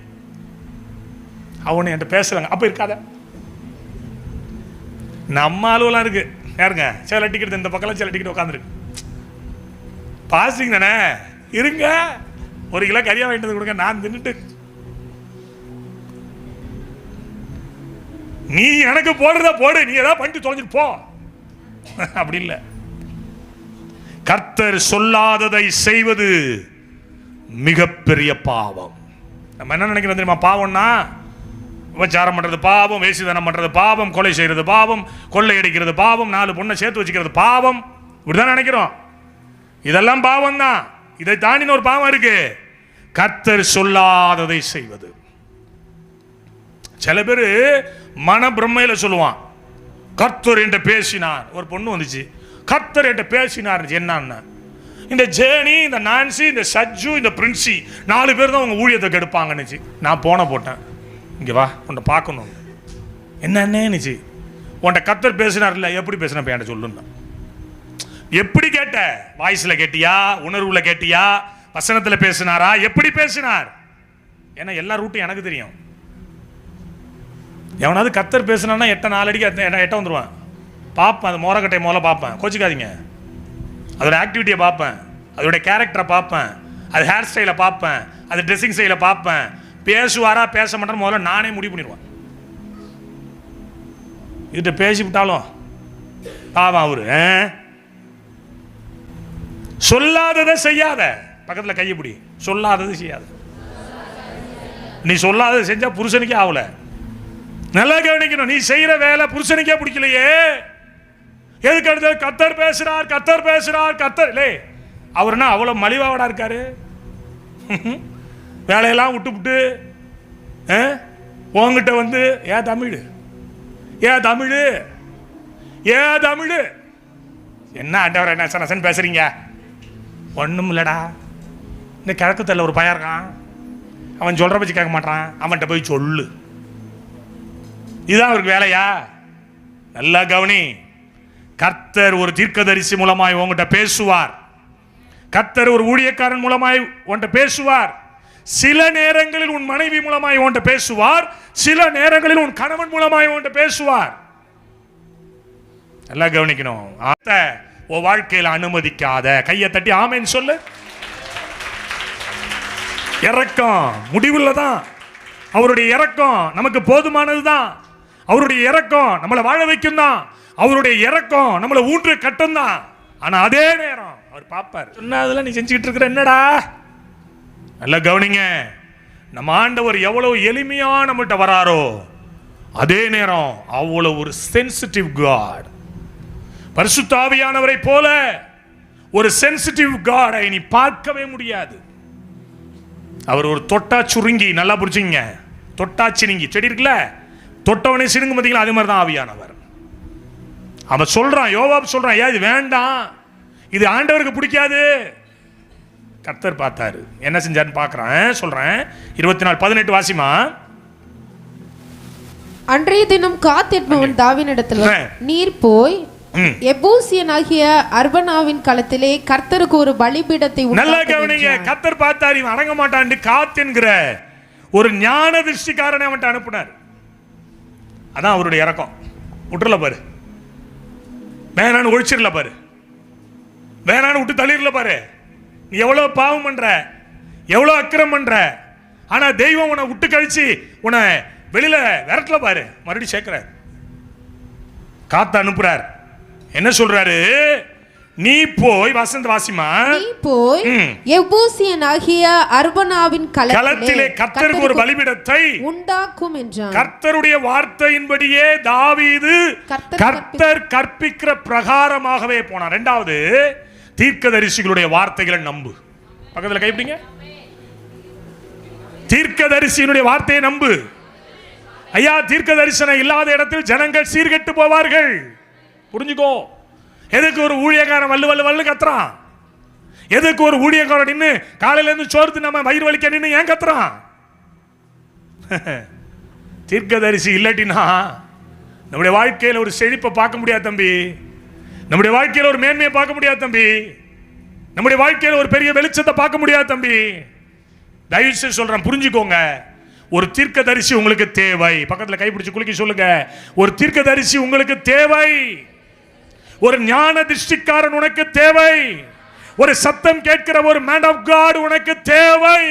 அவனு என்கிட்ட பேசுகிறாங்க அப்போ இருக்காத. நம்ம அலுவலாம் இருக்கு யாருங்க, சில டிக்கெட் இந்த பக்கம் சில டிக்கெட் உட்காந்துருக்கு, பாஸ்டிங் தானே இருங்க, 1 கிலோ கறியா வாங்கிட்டு கொடுங்க, நான் தின்னுட்டு நீ எனக்கு போடுறத போடு, நீ ஏதாவது பண்ணிட்டு தொலைஞ்சிட்டு போ. அப்படி இல்லை. கர்த்தர் சொல்லாததை செய்வது மிகப்பெரிய பாவம். நம்ம என்ன நினைக்கிறோம் தெரியுமா? பாவம்னா விபச்சாரம் பண்றது பாவம், வேசிதனம் பண்றது பாவம், கொலை செய்யறது பாவம், கொள்ளை அடிக்கிறது பாவம், 4 பொண்ணை சேர்த்து வச்சுக்கிறது பாவம், இப்படிதான் நினைக்கிறோம். இதெல்லாம் பாவம் தான். இதை தாண்டின ஒரு பாவம் இருக்கு, கர்த்தர் சொல்லாததை செய்வது. சில பேர் மன பிரம்மையில சொல்லுவான், கர்த்தர் என்கிட்ட பேசினார். ஒரு பொண்ணு வந்துச்சு, கர்த்தர் என்கிட்ட பேசினார். என்னன்னா இந்த ஜேனி, இந்த நான்சி, இந்த சஜ்ஜு, இந்த பிரின்சி 4 பேர் தான் உங்க ஊழியத்தை கெடுப்பாங்கன்னுச்சு. நான் போட்டேன், இங்கே வா உன்னை பார்க்கணும். என்னன்னுச்சு, உன்கிட்ட கர்த்தர் பேசினார் இல்லை, எப்படி பேசின என்கிட்ட சொல்லுன்னா. எப்படி கேட்ட? வாய்ஸில் கேட்டியா, உணர்வுல கேட்டியா, வசனத்தில் பேசினாரா, எப்படி பேசினார்? ஏன்னா எல்லா ரூட்டும் எனக்கு தெரியும். எவனாவது கர்த்தர் பேசினான்னா 8 அடிக்கு 8 வந்துடுவான். பார்ப்பேன், அது மோரக்கட்டை முதல்ல பார்ப்பேன், கோச்சிக்காதீங்க. அதோட ஆக்டிவிட்டியை பார்ப்பேன், அதோட கேரக்டரை பார்ப்பேன், அது ஹேர் ஸ்டைலை பார்ப்பேன், அது ட்ரெஸ்ஸிங் ஸ்டைலை பார்ப்பேன். பேசுவாரா பேச மாட்டேன்னு முதல்ல நானே முடிவு பண்ணிடுவேன். இதுகிட்ட பேசிவிட்டாலும் பாவம் அவரு. சொல்லாததை செய்யாத, பக்கத்தில் கையை பிடி, சொல்லாததை செய்யாத. நீ சொல்லாததை செஞ்சா புருஷனுக்கே ஆகல. நல்லா கவனிக்கணும், நீ செய்யற வேலை புருஷனுக்கே பிடிக்கலையே. எதுக்கு அடுத்தது கர்த்தர் பேசுறார், கர்த்தர் பேசுறார், கர்த்தர் இல்லை. அவர்னா அவ்வளோ மலிவாவடா இருக்காரு. வேலையெல்லாம் விட்டு உங்ககிட்ட வந்து ஏன் தமிழ், ஏன் தமிழ், ஏன் தமிழ், என்ன ஆண்டவர் என்ன சனசன் பேசுறீங்க? ஒன்றும் இல்லைடா, இந்த கிழக்குத்தல்ல ஒரு பையன் இருக்கான், அவன் சொல்கிற பற்றி கேட்க மாட்டான், அவன்கிட்ட போய் சொல்லு. இதுதான் அவருக்கு வேலையா? நல்லா கவனி, கர்த்தர் ஒரு தீர்க்கதரிசி மூலமாய் உங்ககிட்ட பேசுவார், கர்த்தர் ஒரு ஊழியக்காரன் மூலமாய் உன்கிட்ட பேசுவார், சில நேரங்களில் உன் மனைவி மூலமாய் உன்கிட்ட பேசுவார், சில நேரங்களில் உன் கணவன் மூலமாய் உன்கிட்ட பேசுவார். நல்லா கவனிக்கணும். உன் வாழ்க்கையில் அனுமதிக்காத. கையை தட்டி ஆமென் சொல்லு. இரக்கம் முடிவுல தான். அவருடைய இரக்கம் நமக்கு போதுமானது தான். அவருடைய இரக்கம் நம்மளை வாழ வைக்கும் தான். அவருடைய இரக்கம் நம்மளை ஊன்று கட்டும் தான். ஆனா அதே நேரம் அவர் பார்ப்பார், சொன்னதெல்லாம் நீ செஞ்சுக்கிட்டு இருக்கிற என்னடா. நல்லா கவனிங்க, நம்ம ஆண்டவர் எவ்வளவு எளிமையா நம்மகிட்ட வராரோ அதே நேரம் அவ்வளவு ஒரு சென்சிட்டிவ் காட். பரிசுத்த ஆவியானவரை போல ஒரு சென்சிட்டிவ் காடை நீ பார்க்கவே முடியாது. அவர் ஒரு தொட்டா சுருங்கி, நல்லா புரிஞ்சுங்க, தொட்டா சினுங்கி, செடி இருக்குல்ல, தொட்டவனே சினுங்க பார்த்தீங்களா, அதே மாதிரி தான் ஆவியானவர். அவன் சொல்றான், யோவாப் சொல்றான், ஏன் இது வேண்டாம், இது ஆண்டவருக்கு பிடிக்காது. கர்த்தர் பார்த்தாரு, என்ன செஞ்சாருன்னு பார்க்கறான். சொல்றேன் 24:18 வாசிமா. அன்றைய தினம் காத்திருப்பவன் தாவீதினிடத்தில் நீர் போய் எபூசியனாகிய அர்பனாவின் களத்திலே கர்த்தருக்கு ஒரு பலிபீடத்தை நல்லா கவனிங்க. கர்த்தர் பார்த்தார், இவன் அடங்க மாட்டான், காத் என்கிற ஒரு ஞான திருஷ்டிக்காரனை அவன்கிட்ட அனுப்புனார். அதான் அவருடைய இரக்கம். விட்டுறல பாரு, வேணான்னு ஒழிச்சிடல பாரு, வேணான்னு விட்டு தள்ளிடல பாரு. நீ எவ்வளவு பாவம் பண்ற, எவ்வளவு அக்கிரம் பண்ற, ஆனா தெய்வம் உன்னை விட்டு கழிச்சு உன்னை வெளியில விரட்டல பாரு, மறுபடியும் சேர்க்கிறார், காத்து அனுப்புறார். என்ன சொல்றாரு? நீ போய், வசந்த வாசிமா, நீ போய் எபூசியனாகிய அர்பனாவின் களத்திலே கர்த்தருக்கு ஒரு பலிபீடத்தை உண்டாக்கும் என்றான். கர்த்தருடைய வார்த்தையின்படியே தாவீது கர்த்தர் கற்பிக்கிற பிரகாரமாகவே போனான். இரண்டாவது, தீர்க்கதரிசிகளுடைய வார்த்தைகளை நம்பு. பக்கத்துல கைப்பிடிங்க. தீர்க்கதரிசியினுடைய வார்த்தையை நம்பு. ஐயா, தீர்க்க தரிசனம் இல்லாத இடத்தில் ஜனங்கள் சீர்கெட்டு போவார்கள். புரிஞ்சுக்கோ. எதுக்கு ஒரு ஊழியக்காரன் வல்லு வல்லு வல்லு கத்துறான்? எதுக்கு ஒரு ஊழியக்காரன் நின்று காலையில இருந்து சோர்த்து நம்ம வயிறு வலிக்க நின்று ஏன் கத்துறான்? தீர்க்கதரிசி இல்லாட்டினா நம்முடைய வாழ்க்கையில் ஒரு செழிப்பை பார்க்க முடியாது தம்பி. நம்முடைய வாழ்க்கையில் ஒரு மேன்மையை பார்க்க முடியாது தம்பி. நம்முடைய வாழ்க்கையில் ஒரு பெரிய வெளிச்சத்தை பார்க்க முடியாது தம்பி. தயவு செய்து சொல்றேன், புரிஞ்சுக்கோங்க. ஒரு தீர்க்கதரிசி உங்களுக்கு தேவை. பக்கத்தில் கைப்பிடிச்சு குலுக்கி சொல்லுங்க, ஒரு தீர்க்கதரிசி உங்களுக்கு தேவை. ஒரு ஞான திருஷ்டிக்காரன் உனக்கு தேவை. ஒரு சத்தம் கேட்கிற ஒரு மேன் ஆஃப் காட் உனக்கு தேவை.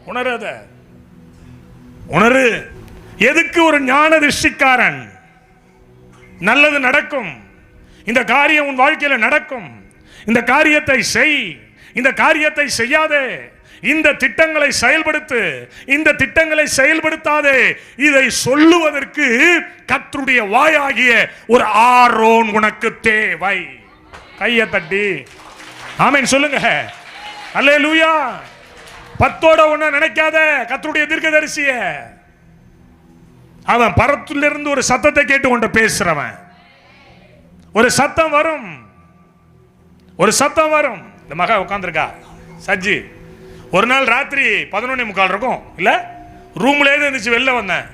உணராத, உணரு. எதுக்கு ஒரு ஞான திருஷ்டிக்காரன்? நல்லது நடக்கும். இந்த காரியம் உன் வாழ்க்கையில் நடக்கும். இந்த காரியத்தை செய், இந்த காரியத்தை செய்யாதே, இந்த திட்டங்களை செயல்படுத்து, இந்த திட்டங்களை செயல்படுத்தாதே. இதை சொல்லுவதற்கு கர்த்தருடைய வாயாகிய ஒரு ஆரோன் உனக்கு தேவை. கையை தட்டி ஆமென் சொல்லுங்க. அல்லேலூயா. 10ஓட ஒண்ணு நினைக்காத. கர்த்தருடைய தீர்க்கதரிசிய அவன் பரத்திலிருந்து ஒரு சத்தத்தை கேட்டு கொண்டு பேசுறவன். ஒரு சத்தம் வரும், ஒரு சத்தம் வரும். இந்த மகா உட்கார்ந்துருக்கா சஜ்ஜி. ஒரு நாள் ராத்திரி 11:45 இருக்கும், இல்லை ரூம்ல இருந்துச்சு. வெளில வந்தேன்.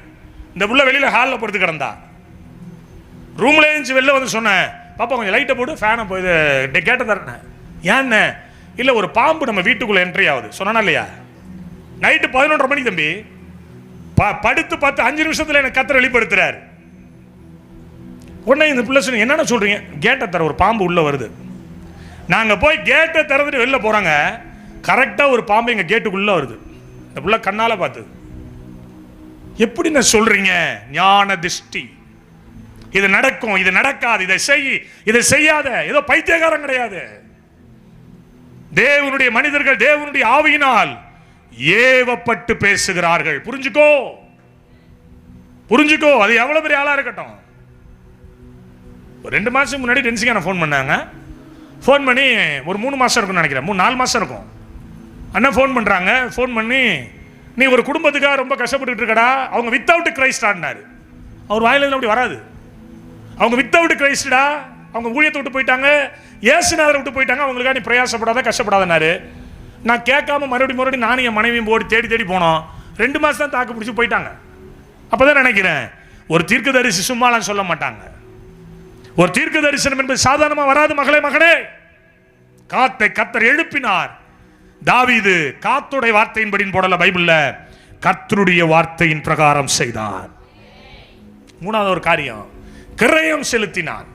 இந்த புள்ள வெளியில ஹாலில் படுத்து கிடந்தா. ரூம்ல இருந்துச்சு. வெளில வந்து சொன்னேன், பாப்பா கொஞ்சம் லைட்டை போட்டு ஃபேனை போய் கேட்ட தரேன். ஏன்னு? இல்லை ஒரு பாம்பு நம்ம வீட்டுக்குள்ள என்ட்ரி ஆகுது சொன்னா இல்லையா? நைட்டு 11:30 மணிக்கு தம்பி படுத்து பார்த்து 5 நிமிஷத்துல எனக்கு கத்தரை வெளிப்படுத்துறாரு. உடனே இந்த பிள்ளை சொன்ன, என்னென்ன சொல்றீங்க? கேட்டை தர ஒரு பாம்பு உள்ள வருது. நாங்க போய் கேட்டை திறந்துட்டு வெளில போறாங்க. கரெக்டா ஒரு பாம்பு எங்க கேட்டுக்குள்ள வருது. இந்த புள்ள கண்ணால பார்த்து, எப்படி நான் சொல்றீங்க? ஞான திருஷ்டி. இது நடக்கும், இது நடக்காது, இதை செய், இதை செய்யாத. ஏதோ பைத்தியக்காரன் கிடையாது. தேவனுடைய மனிதர்கள் தேவனுடைய ஆவியினால் ஏவப்பட்டு பேசுகிறார்கள். புரிஞ்சுக்கோ, புரிஞ்சுக்கோ. அது எவ்வளவு பெரிய ஆளா இருக்கட்டும். ஒரு 2 மாசம் முன்னாடி டென்சிக்கான ஃபோன் பண்ணாங்க. ஃபோன் பண்ணி ஒரு 3 மாசம் இருக்கும்னு நினைக்கிறேன், 3-4 மாசம் இருக்கும். அண்ணா ஃபோன் பண்ணுறாங்க. ஃபோன் பண்ணி, நீ ஒரு குடும்பத்துக்காக ரொம்ப கஷ்டப்பட்டு இருக்கடா. அவங்க வித்தவுட் கிரைஸ்ட் ஆடினாரு. அவர் வாயிலிருந்து அப்படி வராது. அவங்க வித்தவுட் கிரைஸ்டா, அவங்க ஊழியத்தை விட்டு போயிட்டாங்க, இயேசுநாதரை விட்டு போயிட்டாங்க. அவங்களுக்காக நீ பிரயாசப்படாத, கஷ்டப்படாதனாரு. நான் கேட்காம மறுபடியும் நானும் என் மனைவியும் போடி தேடி போனோம். 2 மாசம் தான் தாக்கு பிடிச்சி போயிட்டாங்க. அப்போதான் நினைக்கிறேன், ஒரு தீர்க்கதரிசி சும்மாலாம் சொல்ல மாட்டாங்க. ஒரு தீர்க்க தரிசனம் என்பது சாதாரணமாக வராது. மகளே மகனே, காத்தை கர்த்தர் எழுப்பினார். தாவீது காத்துடைய வார்த்தையின்படி போடல பைபிள்ல, கர்த்தருடைய வார்த்தையின் பிரகாரம் செய்தார். 3வது ஒரு காரியம், கிரயம் செலுத்தினான்.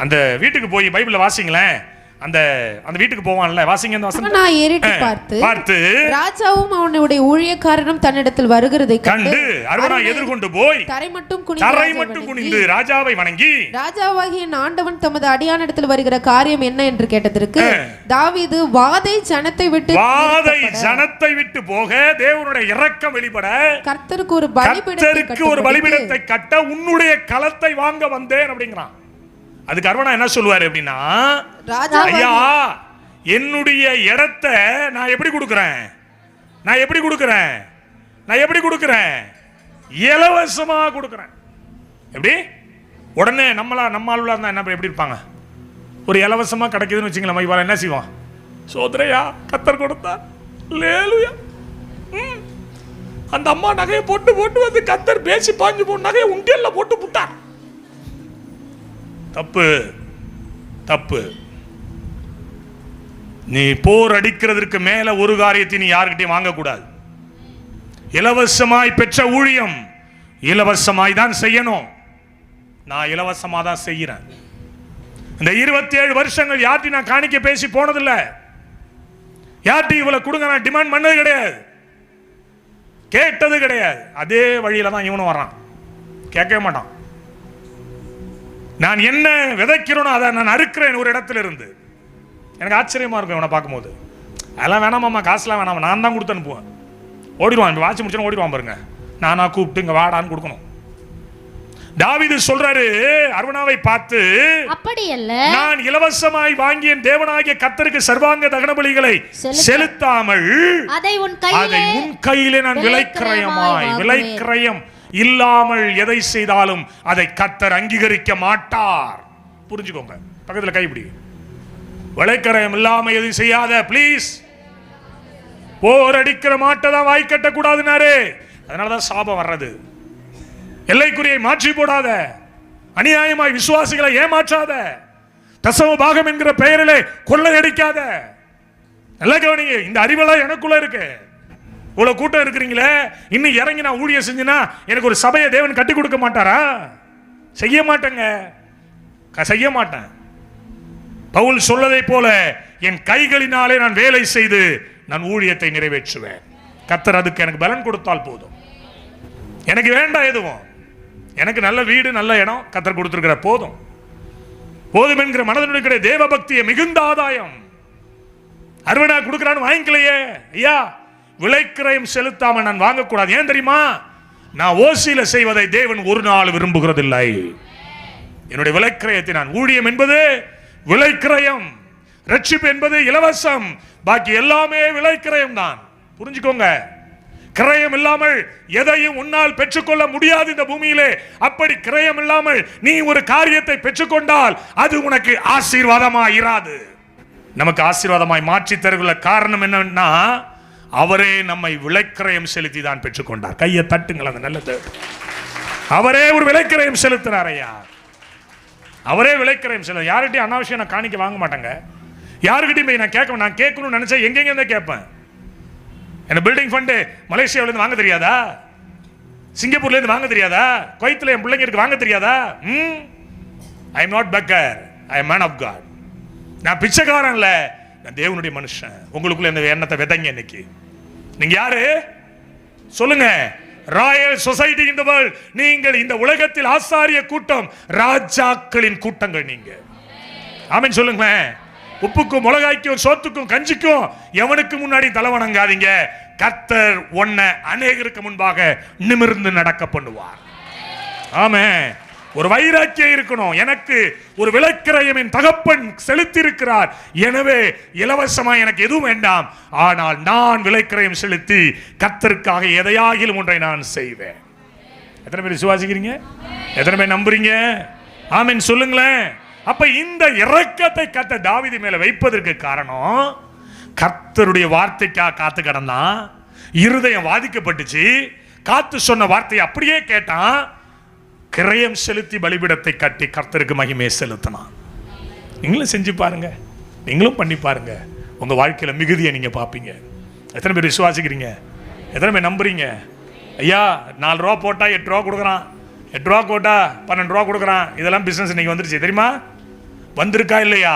அந்த வீட்டுக்கு போய் பைபிள்ல வாசிங்களேன். அந்த வீட்டுக்கு போவான்ல, வாசிங்க அந்த வசனம். நான் ஏறிட்டு பார்த்து ராஜாவும் அவனுடைய ஊழியக்காரனும் தன்னிடத்தில் வருகிறதை கண்டு அர்பனா எதிர்கொண்டு போய் தரை மட்டும் குனிந்து ராஜாவை வணங்கி, ராஜாவாகிய ஆண்டவன் தமது அடியானிடத்தில் வருகிற காரியம் என்ன என்று கேட்டதற்கு தாவீது, வாதை ஜனத்தை விட்டு போக தேவனுடைய இரக்கம் வெளிப்பட கர்த்தருக்கு ஒரு பலிபீடத்தை கட்ட உன்னுடைய களத்தை வாங்க வந்தேன் அப்படிங்கிறான். அதுக்கு அர்பனா என்ன சொல்லுவாரு அப்படின்னா, ஐயா என்னுடைய இடத்தை நான் எப்படி கொடுக்கிறேன்? இலவசமா கொடுக்கிறேன். எப்படி? உடனே நம்மளால இருந்தா என்ன எப்படி இருப்பாங்க? ஒரு இலவசமா கிடைக்குதுன்னு வச்சுங்களேன், இவன் என்ன செய்வான்? சோதரையா கர்த்தர் கொடுத்தா, அல்லேலூயா. அந்த அம்மா நகையை போட்டு வந்து கர்த்தர் பேசி பாஞ்சு போன நகையை உண்டியல்ல போட்டு புட்டார். தப்பு. நீ போர் அடிக்கிறதுக்கு மேல ஒரு காரியத்தை நீ யாருக்கிட்டையும் வாங்கக்கூடாது. இலவசமாய் பெற்ற ஊழியம் இலவசமாய் தான் செய்யணும். நான் இலவசமா தான் செய்கிறேன். இந்த 27 வருஷங்கள் யார்ட்டி நான் காணிக்க பேசி போனதில்லை. யார்ட்டி இவ்வளவு கொடுங்க நான் டிமாண்ட் பண்ணது கிடையாது. கேட்டது கிடையாது. அதே வழியில தான் இவனும் வரான், கேட்கவே மாட்டான். நான் என்ன விதைக்கிறோனோ அதை நான் அறுக்கிறேன் ஒரு இடத்துல இருந்து. எனக்கு ஆச்சரியமா இருக்கும் இவனை பார்க்கும்போது. அதெல்லாம் வேணாமாம்மா, காசுலாம் வேணாமா, நான் தான் கொடுத்து அனுப்புவேன். ஓடிடுவான், வாட்சி முடிச்சோன்னு ஓடிடுவான் பாருங்க. நானா கூப்பிட்டு இங்க வாடான்னு கொடுக்கணும். தாவீது சொல்றாரு அர்வனாவை பார்த்து, அப்படியல்ல, நான் இலவசமாய் வாங்கிய தேவனாகிய கர்த்தருக்கு சர்வாங்க தகன பலிகளை செலுத்தாமல் அதை உன் கையிலே நான் விலைக்கிரயம் இல்லாமல் எதை செய்தாலும் அதை கர்த்தர் அங்கீகரிக்க மாட்டார். புரிஞ்சுக்கோங்க, பக்கத்துல கைப்பிடி. விலைக்கிரயம் இல்லாம எதுவும் செய்யாத ப்ளீஸ். போர் அடிக்கிற மாட்டதான் வாய் கட்ட கூடாதுனாரு. அதனாலதான் சாபம் வர்றது. எல்லைக்குறியை மாற்றி போடாத, அநியாயமாய் விசுவாசிகளை ஏமாற்றாத, தசம பாகம் என்கிற பெயரிலே கொள்ளையடிக்காத. நல்ல கவனிங்க, இந்த அறிவெல்லாம் எனக்குள்ள இருக்கு. இவ்வளவு கூட்டம் இருக்கிறீங்களே, இன்னும் இறங்கி நான் ஊழியம் செஞ்சுனா எனக்கு ஒரு சபையை தேவன் கட்டி கொடுக்க மாட்டாரா? செய்ய மாட்டேங்க, செய்ய மாட்டேன். பவுல் சொல்லதை போல என் கைகளினாலே நான் வேலை செய்து நான் ஊழியத்தை நிறைவேற்றுவேன். கர்த்தர் அதுக்கு எனக்கு பலன் கொடுத்தால் போதும். எனக்கு வேண்டாம் எதுவும். எனக்கு நல்ல வீடு, நல்ல இடம் கர்த்தர் கொடுத்திருக்கிற போதும் போதும் என்கிற மனதினுடைய தேவ பக்தியை மிகுந்த ஆதாயம். அறுவடா கொடுக்கிறான்னு வாங்கிக்கலையே ஐயா, விலைக்கிரயம் செலுத்தாம நான் வாங்கக்கூடாது. ஏன் தெரியுமா? நான் ஓசியில செய்வதை தேவன் ஒரு நாள் விரும்புகிறதில்லை. என்னுடைய விலைக்கிரயத்தை நான், ஊழியம் என்பது விலைக்கிரயம், ரட்சிப்பு என்பது இலவசம், பாக்கி எல்லாமே விலைக்கிரயம் தான். புரிஞ்சுக்கோங்க, கிரயம் இல்லாமல் எதையும் உன்னால் பெற்றுக்கொள்ள முடியாது இந்த பூமியிலே. அப்படி கிரயம் இல்லாமல் நீ ஒரு காரியத்தை பெற்றுக்கொண்டால் அது உனக்கு ஆசீர்வாதமாய் இராது. நமக்கு ஆசீர்வாதமாய் மாற்றி தருகிற காரணம் என்னன்னா, அவரே நம்மை விலைக்கிரயம் செலுத்தி தான் பெற்றுக்கொண்டார். கையை தட்டுங்கள், அது நல்லது. அவரே ஒரு விலைக்கிரயம் செலுத்தினார் ஐயா, அவரே விலைக்கிரயம் செலுத்த. யார்கிட்டையும் அனாவசியம் நான் காணிக்க வாங்க மாட்டேங்க. யாருக்கிட்டையும் போய் நான் கேட்கணும்னு நினைச்சா எங்கெங்க இருந்தா கேட்பேன். என்ன பில்டிங் ஃபண்டு மலேசியாவிலேருந்து வாங்க தெரியாதா? சிங்கப்பூர்லேருந்து வாங்க தெரியாதா? குவைத்தில் என் பிள்ளைங்களுக்கு வாங்க தெரியாதா? I am not beggar, I am man of God. நான் பிச்சைக்காரன் இல்லை, நான் தேவனுடைய மனுஷன். உங்களுக்குள்ள இந்த எண்ணத்தை விதைங்க. இன்னைக்கு நீங்க யாரு சொல்லுங்க? Royal society in the world. நீங்கள் இந்த உலகத்தில் ஆசாரிய கூட்டம், ராஜாக்களின் கூட்டங்கள் நீங்க. ஆமென் சொல்லுங்க. உப்புக்கும் மிளகாய்க்கும் சோத்துக்கும் கஞ்சிக்கும் எவனுக்கு முன்னாடி தலை வணங்காதீங்க. கர்த்தர் உன்னை அநேகருக்கு முன்பாக நிமிர்ந்து நடக்க பண்ணுவார். ஆமென். ஒரு வைராக்கியம் இருக்கணும். எனக்கு ஒரு விலைக்கிரயம் என் தகப்பன் செலுத்தி இருக்கிறார், எனவே இலவசமா எனக்கு எதுவும் வேண்டாம், ஆனால் நான் விலைக்கிரயம் செலுத்தி கர்த்தருக்காக எதையாகிலும் ஒன்றை நான் செய்வேன். எத்தனை பேர் விசுவாசிக்கிறீங்க? எத்தனை பேர் நம்புறீங்க? ஆமென் சொல்லுங்களேன். அப்ப இந்த இரக்கத்தை கர்த்தர் தாவீது மேல வைப்பதற்கு காரணம், கர்த்தருடைய வார்த்தைக்காக காத்து கிடந்தான், இருதயம் வாதிக்கப்பட்டுச்சு, காத்து சொன்ன வார்த்தையை அப்படியே கேட்டான், கிரயம் செலுத்தி பலிபீடத்தை கட்டி கர்த்தருக்கு மகிமையை செலுத்தினான். நீங்களும் செஞ்சு பாருங்க, நீங்களும் பண்ணி பாருங்க, உங்க வாழ்க்கையில மிகுதியை நீங்க பார்ப்பீங்க. எத்தனை பேர் விசுவாசிக்கிறீங்க? எத்தனை பேர் நம்புறீங்க? ஐயா 4 ரூபா போட்டா 8 ரூபா கொடுக்குறான், 8 ரூபா போட்டா 12 ரூபா கொடுக்குறான். இதெல்லாம் பிசினஸ் இன்னைக்கு வந்துருச்சு தெரியுமா? வந்திருக்கா இல்லையா?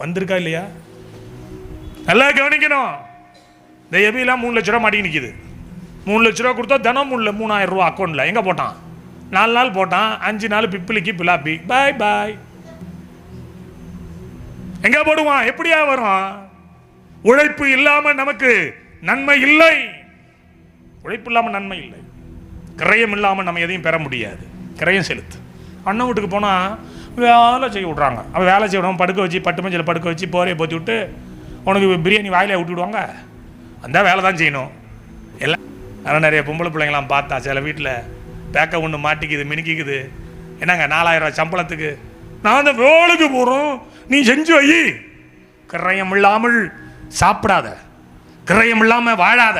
வந்திருக்கா இல்லையா? நல்லா கவனிக்கணும். இந்த எபிலாம் 3 லட்ச ரூபா மாட்டி நிற்கிது. 3 லட்ச ரூபா கொடுத்தா தினம் 3000 ரூபா அக்கௌண்ட்ல. எங்க போட்டான்? 4 நாள் போட்டான், 5 நாள் பிப்பிளிக்கு பிலாப்பி, பாய் பாய். எங்க போடுவான்? எப்படியா வரும்? உழைப்பு இல்லாம நமக்கு நன்மை இல்லை. உழைப்பு இல்லாம நன்மை இல்லை. கிரயம் இல்லாம நம்ம எதையும் பெற முடியாது. கிரயம் செலுத்து. அண்ணன் வீட்டுக்கு போனா வேலை செய்ய விட்றாங்க. அவன் வேலை செய்ய விடாம படுக்க வச்சு, பட்டு மஞ்சள் படுக்க வச்சு, போரையை போத்தி விட்டு உனக்கு பிரியாணி வாயில விட்டுவிடுவாங்க. அந்த வேலை தான் செய்யணும் எல்லாம். அதனால் நிறைய பொம்பளை பிள்ளைங்களாம் பார்த்தா சில வீட்டில் பேக்க ஒன்று மாட்டிக்குது, மினுக்கிக்குது. என்னங்க 4000 ரூபா சம்பளத்துக்கு நான் அந்த வேலைக்கு போகிறோம், நீ செஞ்சு வை. கிரயம் இல்லாமல் சாப்பிடாத, கிரயம் இல்லாமல் வாழாத.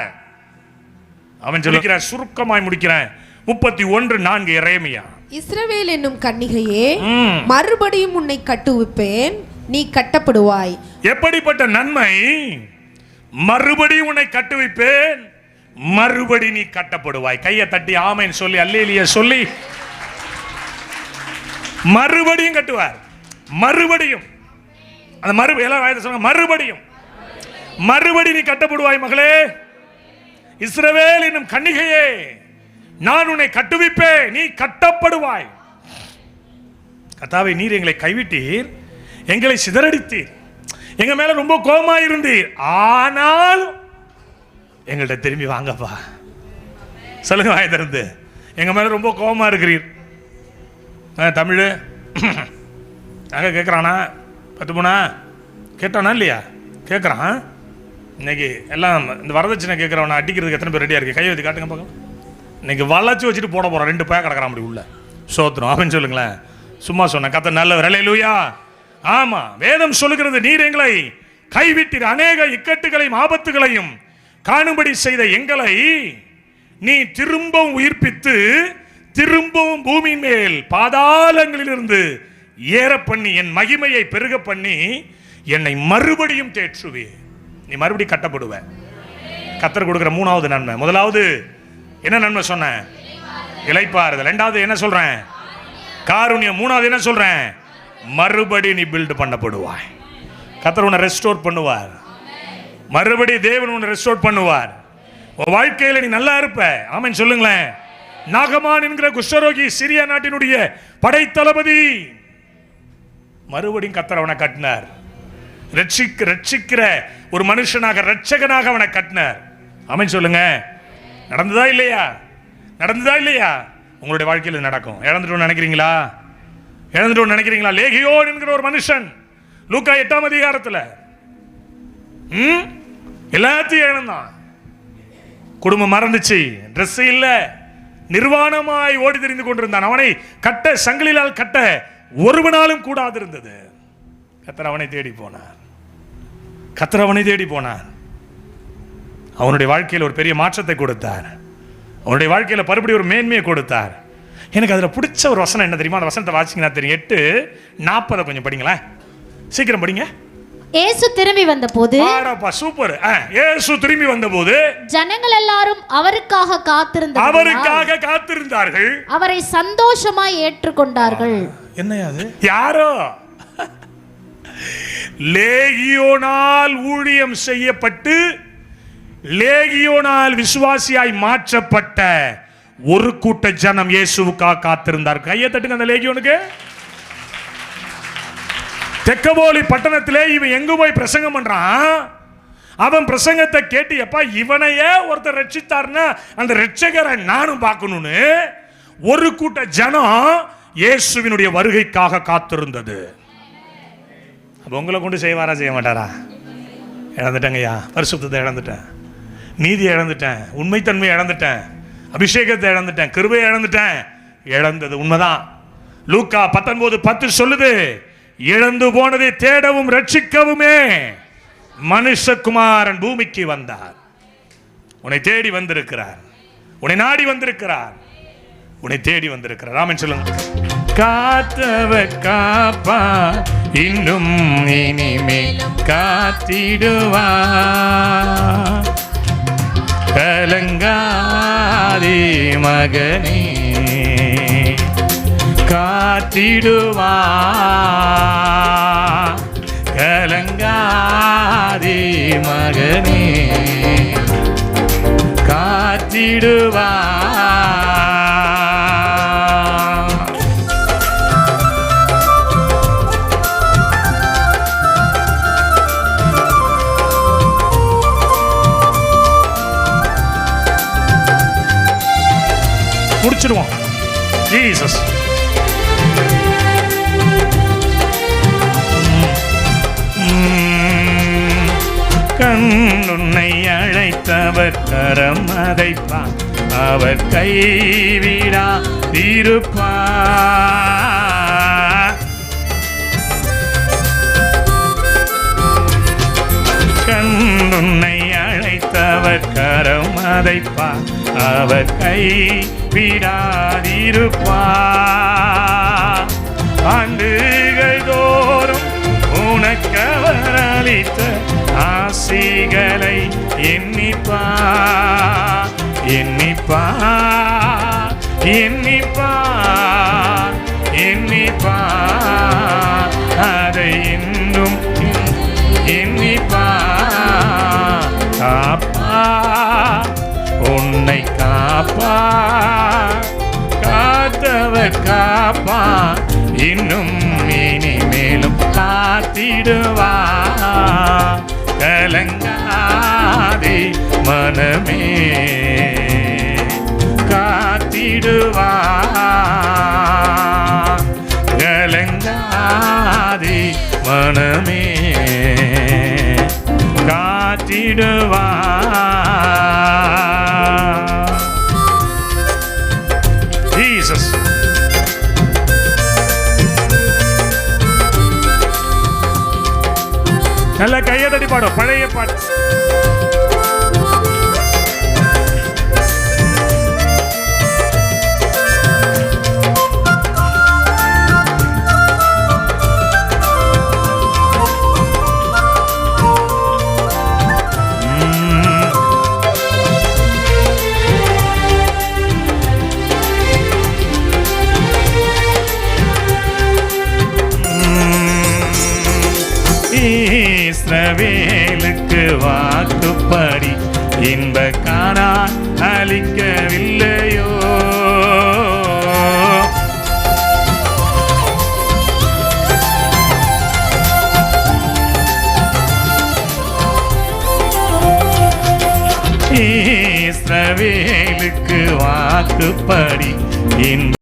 அவன் சொல்லிக்கிறான், சுருக்கமாய் முடிக்கிறேன். 31:4 எரேமியா. இஸ்ரவேல் என்னும் கன்னிகையே, மறுபடியும் உன்னை கட்டுவிப்பேன், நீ கட்டப்படுவாய். எப்படிப்பட்ட நன்மை! மறுபடியும் உன்னை கட்டுவிப்பேன், மறுபடி நீ கட்டப்படுவாய். கையை தட்டி ஆமென் சொல்லி அல்லேலூயா சொல்லி மறுபடியும் கட்டுவார். மறுபடியும் அந்த மறுபடியும் எல்லாம் வாயில சொல்லுங்க, மறுபடியும் மறுபடி நீ கட்டப்படுவாய் மகளே. இஸ்ரவேல் என்னும் கன்னிகையே, நான் உன்னை கட்டுவிப்பேன், நீ கட்டப்படுவாய். கர்த்தாவே, நீர் எங்களை கைவிட்டீர், எங்களை சிதறடித்தீர், எங்க மேல ரொம்ப கோபமா இருந்தீர், ஆனால் எங்கள்கிட்ட திரும்பி வாங்கப்பா. சொல்லுங்க வாய் திறந்து, எங்க மேல ரொம்ப கோபமா இருக்கிறீர். தமிழ் அங்கே கேட்குறானா? 10 போனா கேட்டானா இல்லையா? கேட்குறான். இன்னைக்கு எல்லாம் இந்த வரதட்சணை கேட்குறவனை அடிக்கிறதுக்கு எத்தனை பேர் ரெடியாக இருக்கு? கையை வச்சு காட்டுங்க பார்க்கலாம். இன்னைக்கு வளைச்சி வச்சுட்டு போட போகிறான். 2 பேர் கிடக்கிறான் அப்படி உள்ள. சோத்திரம் அப்படின்னு சொல்லுங்களேன். சும்மா சொன்னேன். கர்த்தர் நல்லவர். அல்லேலூயா. ஆமாம், வேதம் சொல்லுகிறது, நீர் எங்களை கைவிட்டீர், அநேக இக்கட்டுகளையும் ஆபத்துகளையும் காணும்படி செய்த எங்களை நீ திரும்பவும் உயிர்ப்பித்து, திரும்பவும் பூமியின் மேல் பாதாளங்களிலிருந்து ஏற பண்ணி, என் மகிமையை பெருக பண்ணி, என்னை மறுபடியும் தேற்றுவே. நீ மறுபடியும் கட்டப்படுவ. கர்த்தர் கொடுக்கிற 3வது நன்மை. முதலாவது என்ன நன்மை சொன்னேன்? இளைப்பாறுதல். 2வது என்ன சொல்றேன்? காருண்யம். 3வது என்ன சொல்றேன்? மறுபடி நீ பில்ட் பண்ணப்படுவாய். கர்த்தர் உன்னை ரெஸ்டோர் பண்ணுவார். மறுபடி தேவன் உன்னை ரெஸ்டோர் பண்ணுவார். உன் வாழ்க்கையில நீ நல்லா இருப்ப. ஆமென் சொல்லுங்களேன். நாகமான் என்கிற குஷ்டரோகி, சிரியா நாட்டினுடைய படைத்தளபதி, மறுபடியும் கர்த்தர் அவனை கட்டினார். ரட்சிக்கிற ஒரு மனுஷனாக, ரட்சகனாக அவனை கட்டினார். ஆமென் சொல்லுங்க. நடந்ததா இல்லையா? நடந்ததா இல்லையா? உங்களுடைய வாழ்க்கையில் நடக்கும். இழந்துட்டோன்னு நினைக்கிறீங்களா? இழந்துட்டோன்னு நினைக்கிறீங்களா? லேகியோன் என்கிற ஒரு மனுஷன் லூக்கா 8ஆம் அதிகாரத்தில் எல்லாத்தையும் இழந்தான். குடும்பம் மறந்துச்சு, ட்ரெஸ் இல்ல, நிர்வாணமாய் ஓடி தெரிந்து கொண்டிருந்தான். அவனை கட்ட, சங்கிலியால் கட்ட ஒருவனாலும் கூடாது இருந்தது. கர்த்தர் அவனை தேடி போனார். கர்த்தர் அவனை தேடி போனார். அவனுடைய வாழ்க்கையில் ஒரு பெரிய மாற்றத்தை கொடுத்தார். அவனுடைய வாழ்க்கையில் மறுபடியும் ஒரு மேன்மையை கொடுத்தார். எனக்கு அதில் பிடிச்ச ஒரு வசனம் என்ன தெரியுமா? அந்த வசனத்தை வாசிங்கன்னா தெரியும். 8:40 கொஞ்சம் படிங்களேன், சீக்கிரம் படிங்க. இயேசு திரும்பி வந்தபோது, சூப்பர். இயேசு திரும்பி வந்தபோது ஜனங்கள் எல்லாரும் அவருக்காக காத்திருந்தார்கள், அவரை சந்தோஷமாய் ஏற்றுக்கொண்டார்கள். என்னையா அது? யாரோ லேகியோனால் ஊழியம் செய்யப்பட்டு, லேகியோனால் விசுவாசியாய் மாற்றப்பட்ட ஒரு கூட்ட ஜனம் இயேசுவுக்காக காத்திருந்தார். கையை தட்டுங்க அந்த லேகியோனுக்கு. தெக்கபோலி பட்டணத்திலே இவன் எங்கு போய் பிரசங்கம் பண்றான். அவன் பிரசங்கத்தை கேட்டு, எப்பா இவனையே ஒருத்தர் ரட்சித்தார்னா அந்த ரட்சகரை நானும் பார்க்கணும்னு ஒரு கூட்ட ஜனம் இயேசுவினுடைய வருகைக்காக காத்திருந்தது. உங்களை கொண்டு செய்வாரா செய்ய மாட்டாரா? இழந்துட்டேங்கய்யா. பரிசுத்தத்தை இழந்துட்டேன், நீதியை இழந்துட்டேன், உண்மைத்தன்மையை இழந்துட்டேன், அபிஷேகத்தை இழந்துட்டேன், கிருபையை இழந்துட்டேன். இழந்தது உண்மைதான். லூக்கா 19:10 சொல்லுது, இழந்து போனதை தேடவும் ரட்சிக்கவுமே மனுஷகுமாரன் பூமிக்கு வந்தார். உன்னை தேடி வந்திருக்கிறார், உன்னை நாடி வந்திருக்கிறார், உன்னை தேடி வந்திருக்கிறார். ஆமென் சொல்லுங்க. காத்தவர் காப்பா, இன்னும் இனிமேலும் காத்திடுவா, கலங்காதே மகனே, காத்திடுவா, கலங்காதே மகனே, காத்திடுவா. முடிச்சிடுவோம். ஜீசஸ் கண்ணுன்னை அழைத்தவர் கரம் அதைப்பார், அவர் கைவிடா இருப்பார். கண்ணுன்னை அழைத்தவர் கரம் அதைப்பார், அவர் கைவிடாதிருப்பார். ஆண்டுகள் தோறும் உனக்கவர் அளித்த ஆசிகளை எண்ணிப்பார், எண்ணிப்பார், எண்ணிப்பார், எண்ணிப்பார். அதை இன்னும் எண்ணிப்பார். காப்பா காத்தவர் காப்பா, இன்னும் இனிமேலும் காத்திடுவா. கலங்காதே மனமே, காத்திடுவா. கலங்காதே மனமே, காத்திடுவா. ஜீசஸ். நல்ல கையை தட்டி பாடும் பழைய பாட்டு. இஸ்ரவேலுக்கு வாக்குப்படி இன்ப கானான் அளிக்கவில்லையோ? இஸ்ரவேலுக்கு வாக்குப்படி இன்ப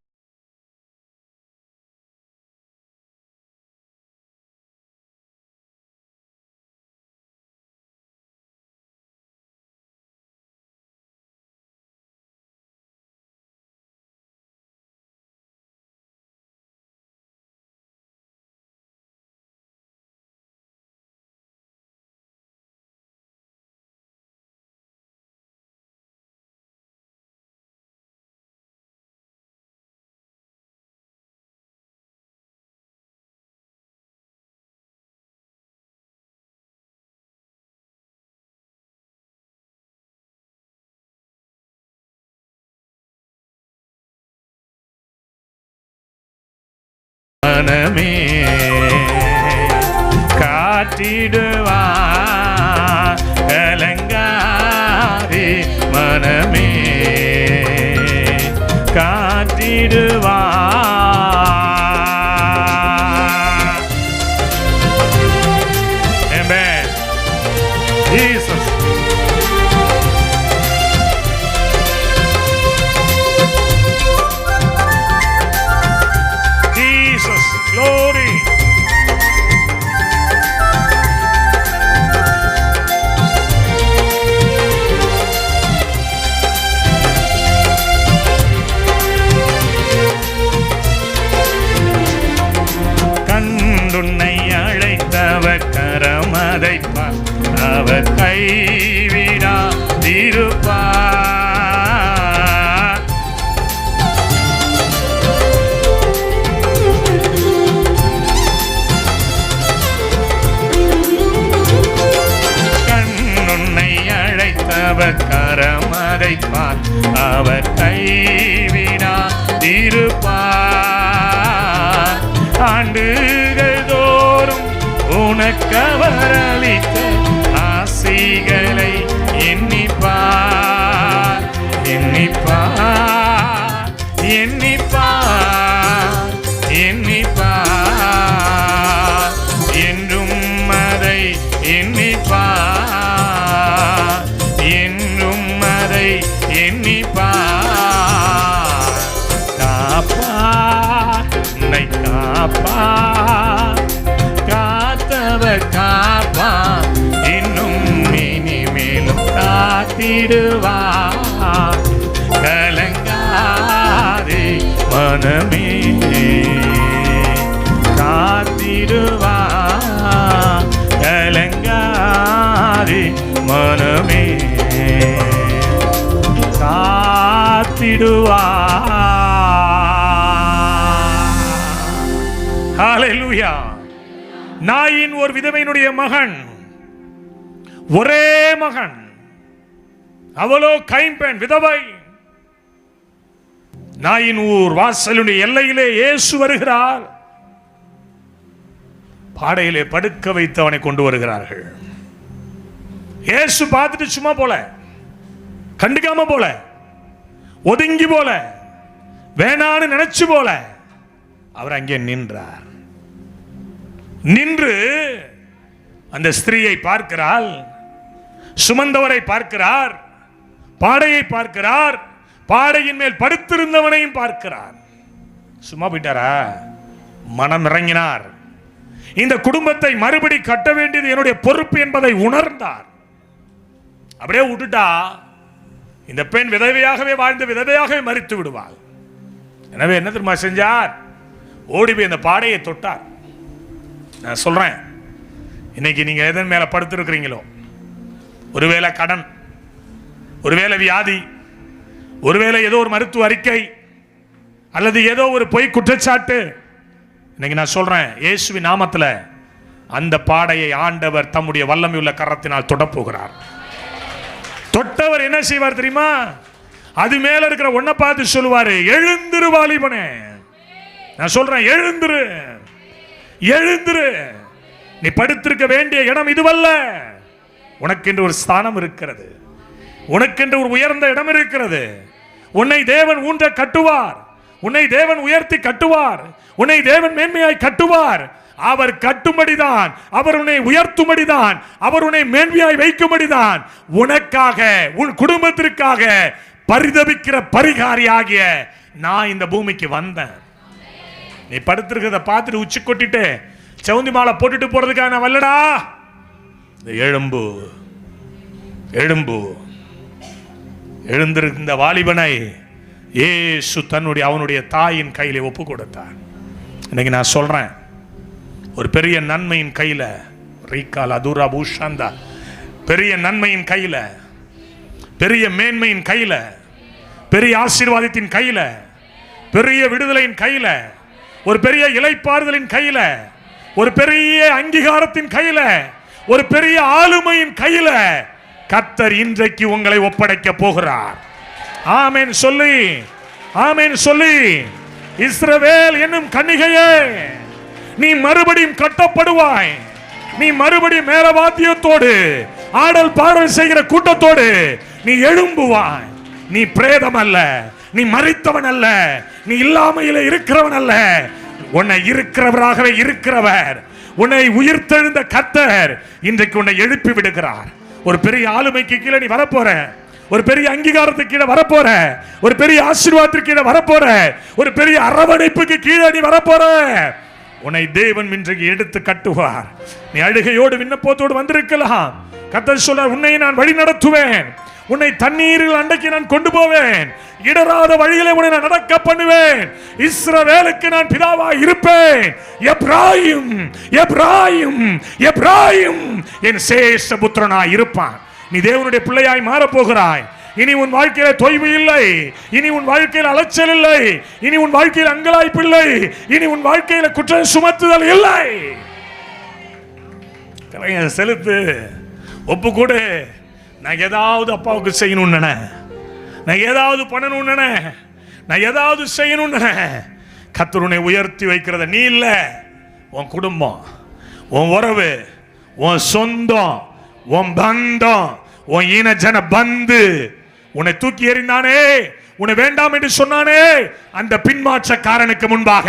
மனமே, காத்திடுவா. கலங்காதே மனமே, காத்திடுவா. Amen. Jesus. Glory. கண்டுன்னை அழைத்தவர் கரமதைப்பார், அவர் கைவிடா திருப்பார். அவர் கரமதைப்பார், அவர் கைவிடா திருப்பார். ஆண்டுகள் தோறும் உனக்கவர் அளித்த ஆசைகளை எண்ணிப்பார், எண்ணிப்பார், எண்ணிப்பார், எண்ணிப்பார். என்றும் அதை எண்ணிப்பார், என்றும் அதை எண்ணிப்பார். காப்பார், உன்னை காப்பார், காத்தவர் காப்பார், இன்னும் இனிமேலும் காத்திடுவார். கலங்காதே மனமே, காத்திடுவார். கலங்காதே மனமே, காத்திடுவார். ஹல்லேலூயா. நாயின் ஒரு விதவையினுடைய மகன், ஒரே மகன், அவளோ கைம்பெண் விதவை. நாயின் ஊர் வாசலுடைய எல்லையிலே இயேசு வருகிறார். பாடையிலே படுக்க வைத்து அவனை கொண்டு வருகிறார்கள். இயேசு பார்த்துட்டு சும்மா போல, கண்டுக்காம போல, ஒதுங்கி போல, வேணான்னு நினைச்சு போல அவர் அங்கே நின்றார். நின்று அந்த ஸ்திரீயை பார்க்கிறாள், சுமந்தவரை பார்க்கிறார், பாடையை பார்க்கிறார், பாடையின் மேல் படுத்திருந்தவனையும் பார்க்கிறார். சும்மா போயிட்டாரா? மனம் இறங்கினார். இந்த குடும்பத்தை மறுபடி கட்ட வேண்டியது என்னுடைய பொறுப்பு என்பதை உணர்ந்தார். அப்படியே விட்டுட்டா இந்த பெண் விதவையாகவே வாழ்ந்து விதவையாகவே மரித்து விடுவாள். எனவே என்ன தெரியுமா செஞ்சார்? ஓடி போய் அந்த பாடையை தொட்டார். நான் சொல்றேன், இன்னைக்கு நீங்க எதன் மேல படுத்திருக்கிறீங்களோ, ஒருவேளை கடன், ஒருவேளை வியாதி, ஒருவேளை ஏதோ ஒரு மருத்துவ அறிக்கை, அல்லது ஏதோ ஒரு பொய் குற்றச்சாட்டு, இன்னைக்கு நான் சொல்றேன், இயேசுவின் நாமத்தில் அந்த பாடையை ஆண்டவர் தம்முடைய வல்லமையுள்ள கரத்தினால் தொடப்போகிறார். தொட்டவர் என்ன செய்வார் தெரியுமா? அது மேல இருக்கிற ஒன்ன பார்த்து சொல்லுவாரு, எழுந்திரு வாலிபனே. நான் சொல்றேன், எழுந்திரு, எழுந்திரு. நீ படுத்திருக்க வேண்டிய இடம் இதுவல்ல. உனக்கென்று ஒரு ஸ்தானம் இருக்கிறது, உனக்கென்று ஒரு உயர்ந்த இடம் இருக்கிறது. உன்னை தேவன் ஊன்ற கட்டுவார், உன்னை தேவன் உயர்த்தி கட்டுவார், உன்னை தேவன் மேன்மையாய் கட்டுவார். அவர் கட்டும்படிதான், அவர் உன்னை உயர்த்தும்படிதான், அவர் உன்னை மேன்மையாய் வைக்கும்படிதான், உனக்காக உன் குடும்பத்திற்காக பரிதபிக்கிற பரிகாரியாகிய நான் இந்த பூமிக்கு வந்தேன். நீ படுத்திருக்கிறத பார்த்துட்டு உச்சி கொட்டிட்டு செவுந்தி மாலை போட்டுட்டு போறதுக்காக நான் வரலடா. எழும்பு, எழும்பு. எழுந்திருந்த வாலிபனை இயேசு தன்னுடைய அவனுடைய தாயின் கையிலே ஒப்பு கொடுத்தார். இன்னைக்கு நான் சொல்றேன், ஒரு பெரிய நன்மையின் கையில, ரீகால் அதுரா பூஷாந்தா, பெரிய நன்மையின் கையில, பெரிய மேன்மையின் கையில, பெரிய ஆசீர்வாதத்தின் கையில, பெரிய விடுதலையின் கையில, ஒரு பெரிய இளைப்பாறுதலின் கையில, ஒரு பெரிய அங்கீகாரத்தின் கையில, ஒரு பெரிய ஆளுமையின் கையில கர்த்தர் இன்றைக்கு உங்களை ஒப்படைக்க போகிறார். ஆமென் சொல்லி, ஆமென் சொல்லி. இஸ்ரவேல் என்னும் கன்னிகையே, நீ மறுபடியும் கட்டப்படுவாய். நீ மறுபடியும் மேலவாத்தியத்தோடு ஆடல் பாடல் செய்கிற கூட்டத்தோடு நீ எழும்புவாய். நீ பிரேதம் அல்ல, நீ மரித்தவன் அல்ல, நீ இல்லாமையில இருக்கிறவன் அல்ல. உன்னை இருக்கிறவராகவே இருக்கிறவர், உன்னை உயிர்த்தெழுந்த கர்த்தர் இன்றைக்கு உன்னை எழுப்பி விடுகிறார். ஒரு பெரிய ஆளுமைக்கு கீழே நீ வரப்போற, ஒரு பெரிய அங்கீகாரத்துக்கு கீழே வரப்போற, ஒரு பெரிய ஆசீர்வாதத்துக்கு கீழே வரப்போற, ஒரு பெரிய அரவணைப்புக்கு கீழே நீ வரப்போற. உன்னை தேவன் இன்றைக்கு எடுத்து கட்டுவார். நீ அழுகையோடு விண்ணப்பத்தோடு வந்திருக்கலாம். கர்த்தர் சொல்றார், உன்னை நான் வழி நடத்துவேன், உன்னை தண்ணீரில் அண்டைக்கு நான் கொண்டு போவேன், இடராத வழியிலே உன்னை நான் நடக்க பண்ணுவேன். இஸ்ரவேலுக்கு நான் பிதாவாய் இருப்பேன். எப்ராயிம், எப்ராயிம், எப்ராயிம் என் சேஷ புத்திரனாய் இருப்பான். நீ தேவனுடைய பிள்ளையாய் மாறப் போகிறாய். இனி உன் வாழ்க்கையில தொய்வு இல்லை, இனி உன் வாழ்க்கையில் அலைச்சல் இல்லை, இனி உன் வாழ்க்கையில் அங்கலாய்ப்பு இல்லை, இனி உன் வாழ்க்கையில குற்றம் சுமத்துதல் இல்லை. செலுத்து, ஒப்பு கொடு. நான் ஏதாவது அப்பாவுக்கு செய்யணும்னு, நான் ஏதாவது பண்ணணும்னு, நான் ஏதாவது செய்யணும்னு. கர்த்தர் உன்னை உயர்த்தி வைக்கிறத நீ இல்ல, உன் குடும்பம், உன் உறவு, உன் சொந்தம், உன் பந்தம், உன் இன ஜன பந்து உன்னை தூக்கி எறிந்தானே, உன்னை வேண்டாம் என்று சொன்னானே, அந்த பின்மாற்றக்காரனுக்கு முன்பாக,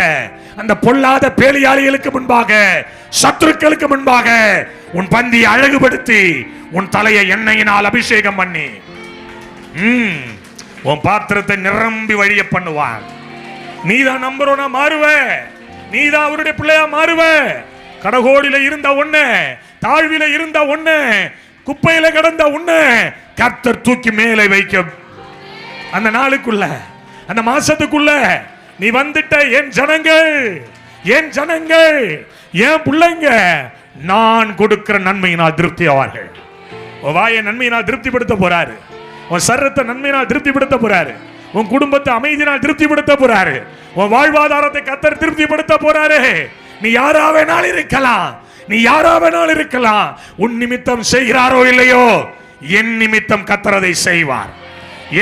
அந்த பொல்லாத பேலியாளிகளுக்கு முன்பாக, சத்துருக்களுக்கு முன்பாக உன் பந்தியை அழகுபடுத்தி உன் தலையை எண்ணெயினால் அபிஷேகம் பண்ணி உன் பாத்திரத்தை நிரம்பி வழிய பண்ணுவான். நீதான் நம்புறோனா மாறுவ, நீதான் அவருடைய பிள்ளையா மாறுவ. கடகோடியில இருந்த ஒண்ணு, தாழ்வில இருந்த ஒண்ணு, குப்பையில கிடந்த ஒண்ணு கர்த்தர் தூக்கி மேலே வைக்க. அந்த நாளுக்குள்ள, அந்த மாசத்துக்குள்ள நீ வந்துட்ட. என் ஜனங்கள், என் ஜனங்கள், என் பிள்ளைங்க நான் கொடுக்கிற நன்மையினால் திருப்தி ஆவார்கள். உன் வாயை நன்மையினால் திருப்திப்படுத்த போறாரு, உன் சரீரத்தை நன்மையினால் திருப்திப்படுத்த போறாரு, உன் குடும்பத்தை அமைதியினால் திருப்திப்படுத்த போறாரு, உன் வாழ்வாதாரத்தை கர்த்தர் திருப்திப்படுத்த போறாரு. நீ யாரா வேணாலும் இருக்கலாம், நீ யாரா வேணாலும் இருக்கலாம். உன் நிமித்தம் செய்கிறாரோ இல்லையோ, என் நிமித்தம் கர்த்தரதை செய்வார்,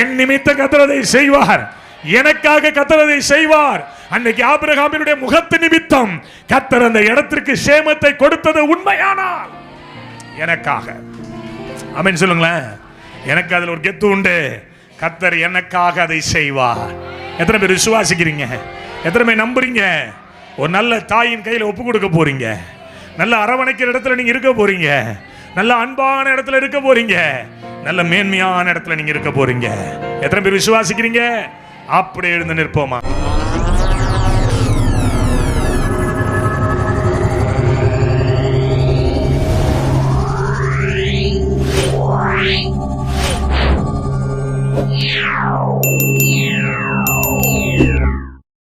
என் நிமித்தம் கர்த்தரதை செய்வார், எனக்காக கர்த்தரதை செய்வார். அன்னைக்கு ஆபிரகாமினுடைய முகத்து நிமித்தம் கர்த்தர் அந்த இடத்திற்கு சேமத்தை கொடுத்தது உண்மையானால் எனக்காக. ஆமென் சொல்லுங்களேன். எனக்கு அதுல ஒரு கெத்து உண்டு. கர்த்தர் எனக்காக அதை செய்வார். எத்தனை பேர் விசுவாசிக்கிறீங்க? எத்தனை பேர் நம்புறீங்க? ஒரு நல்ல தாயின் கையில் ஒப்பு கொடுக்க போறீங்க. நல்ல அரவணைக்கிற இடத்துல நீங்க இருக்க போறீங்க. நல்ல அன்பான இடத்துல இருக்க போறீங்க. நல்ல மேன்மையான இடத்துல நீங்க இருக்க போறீங்க. எத்தனை பேர் விசுவாசிக்கிறீங்க? அப்படி எழுந்து நிற்போமா?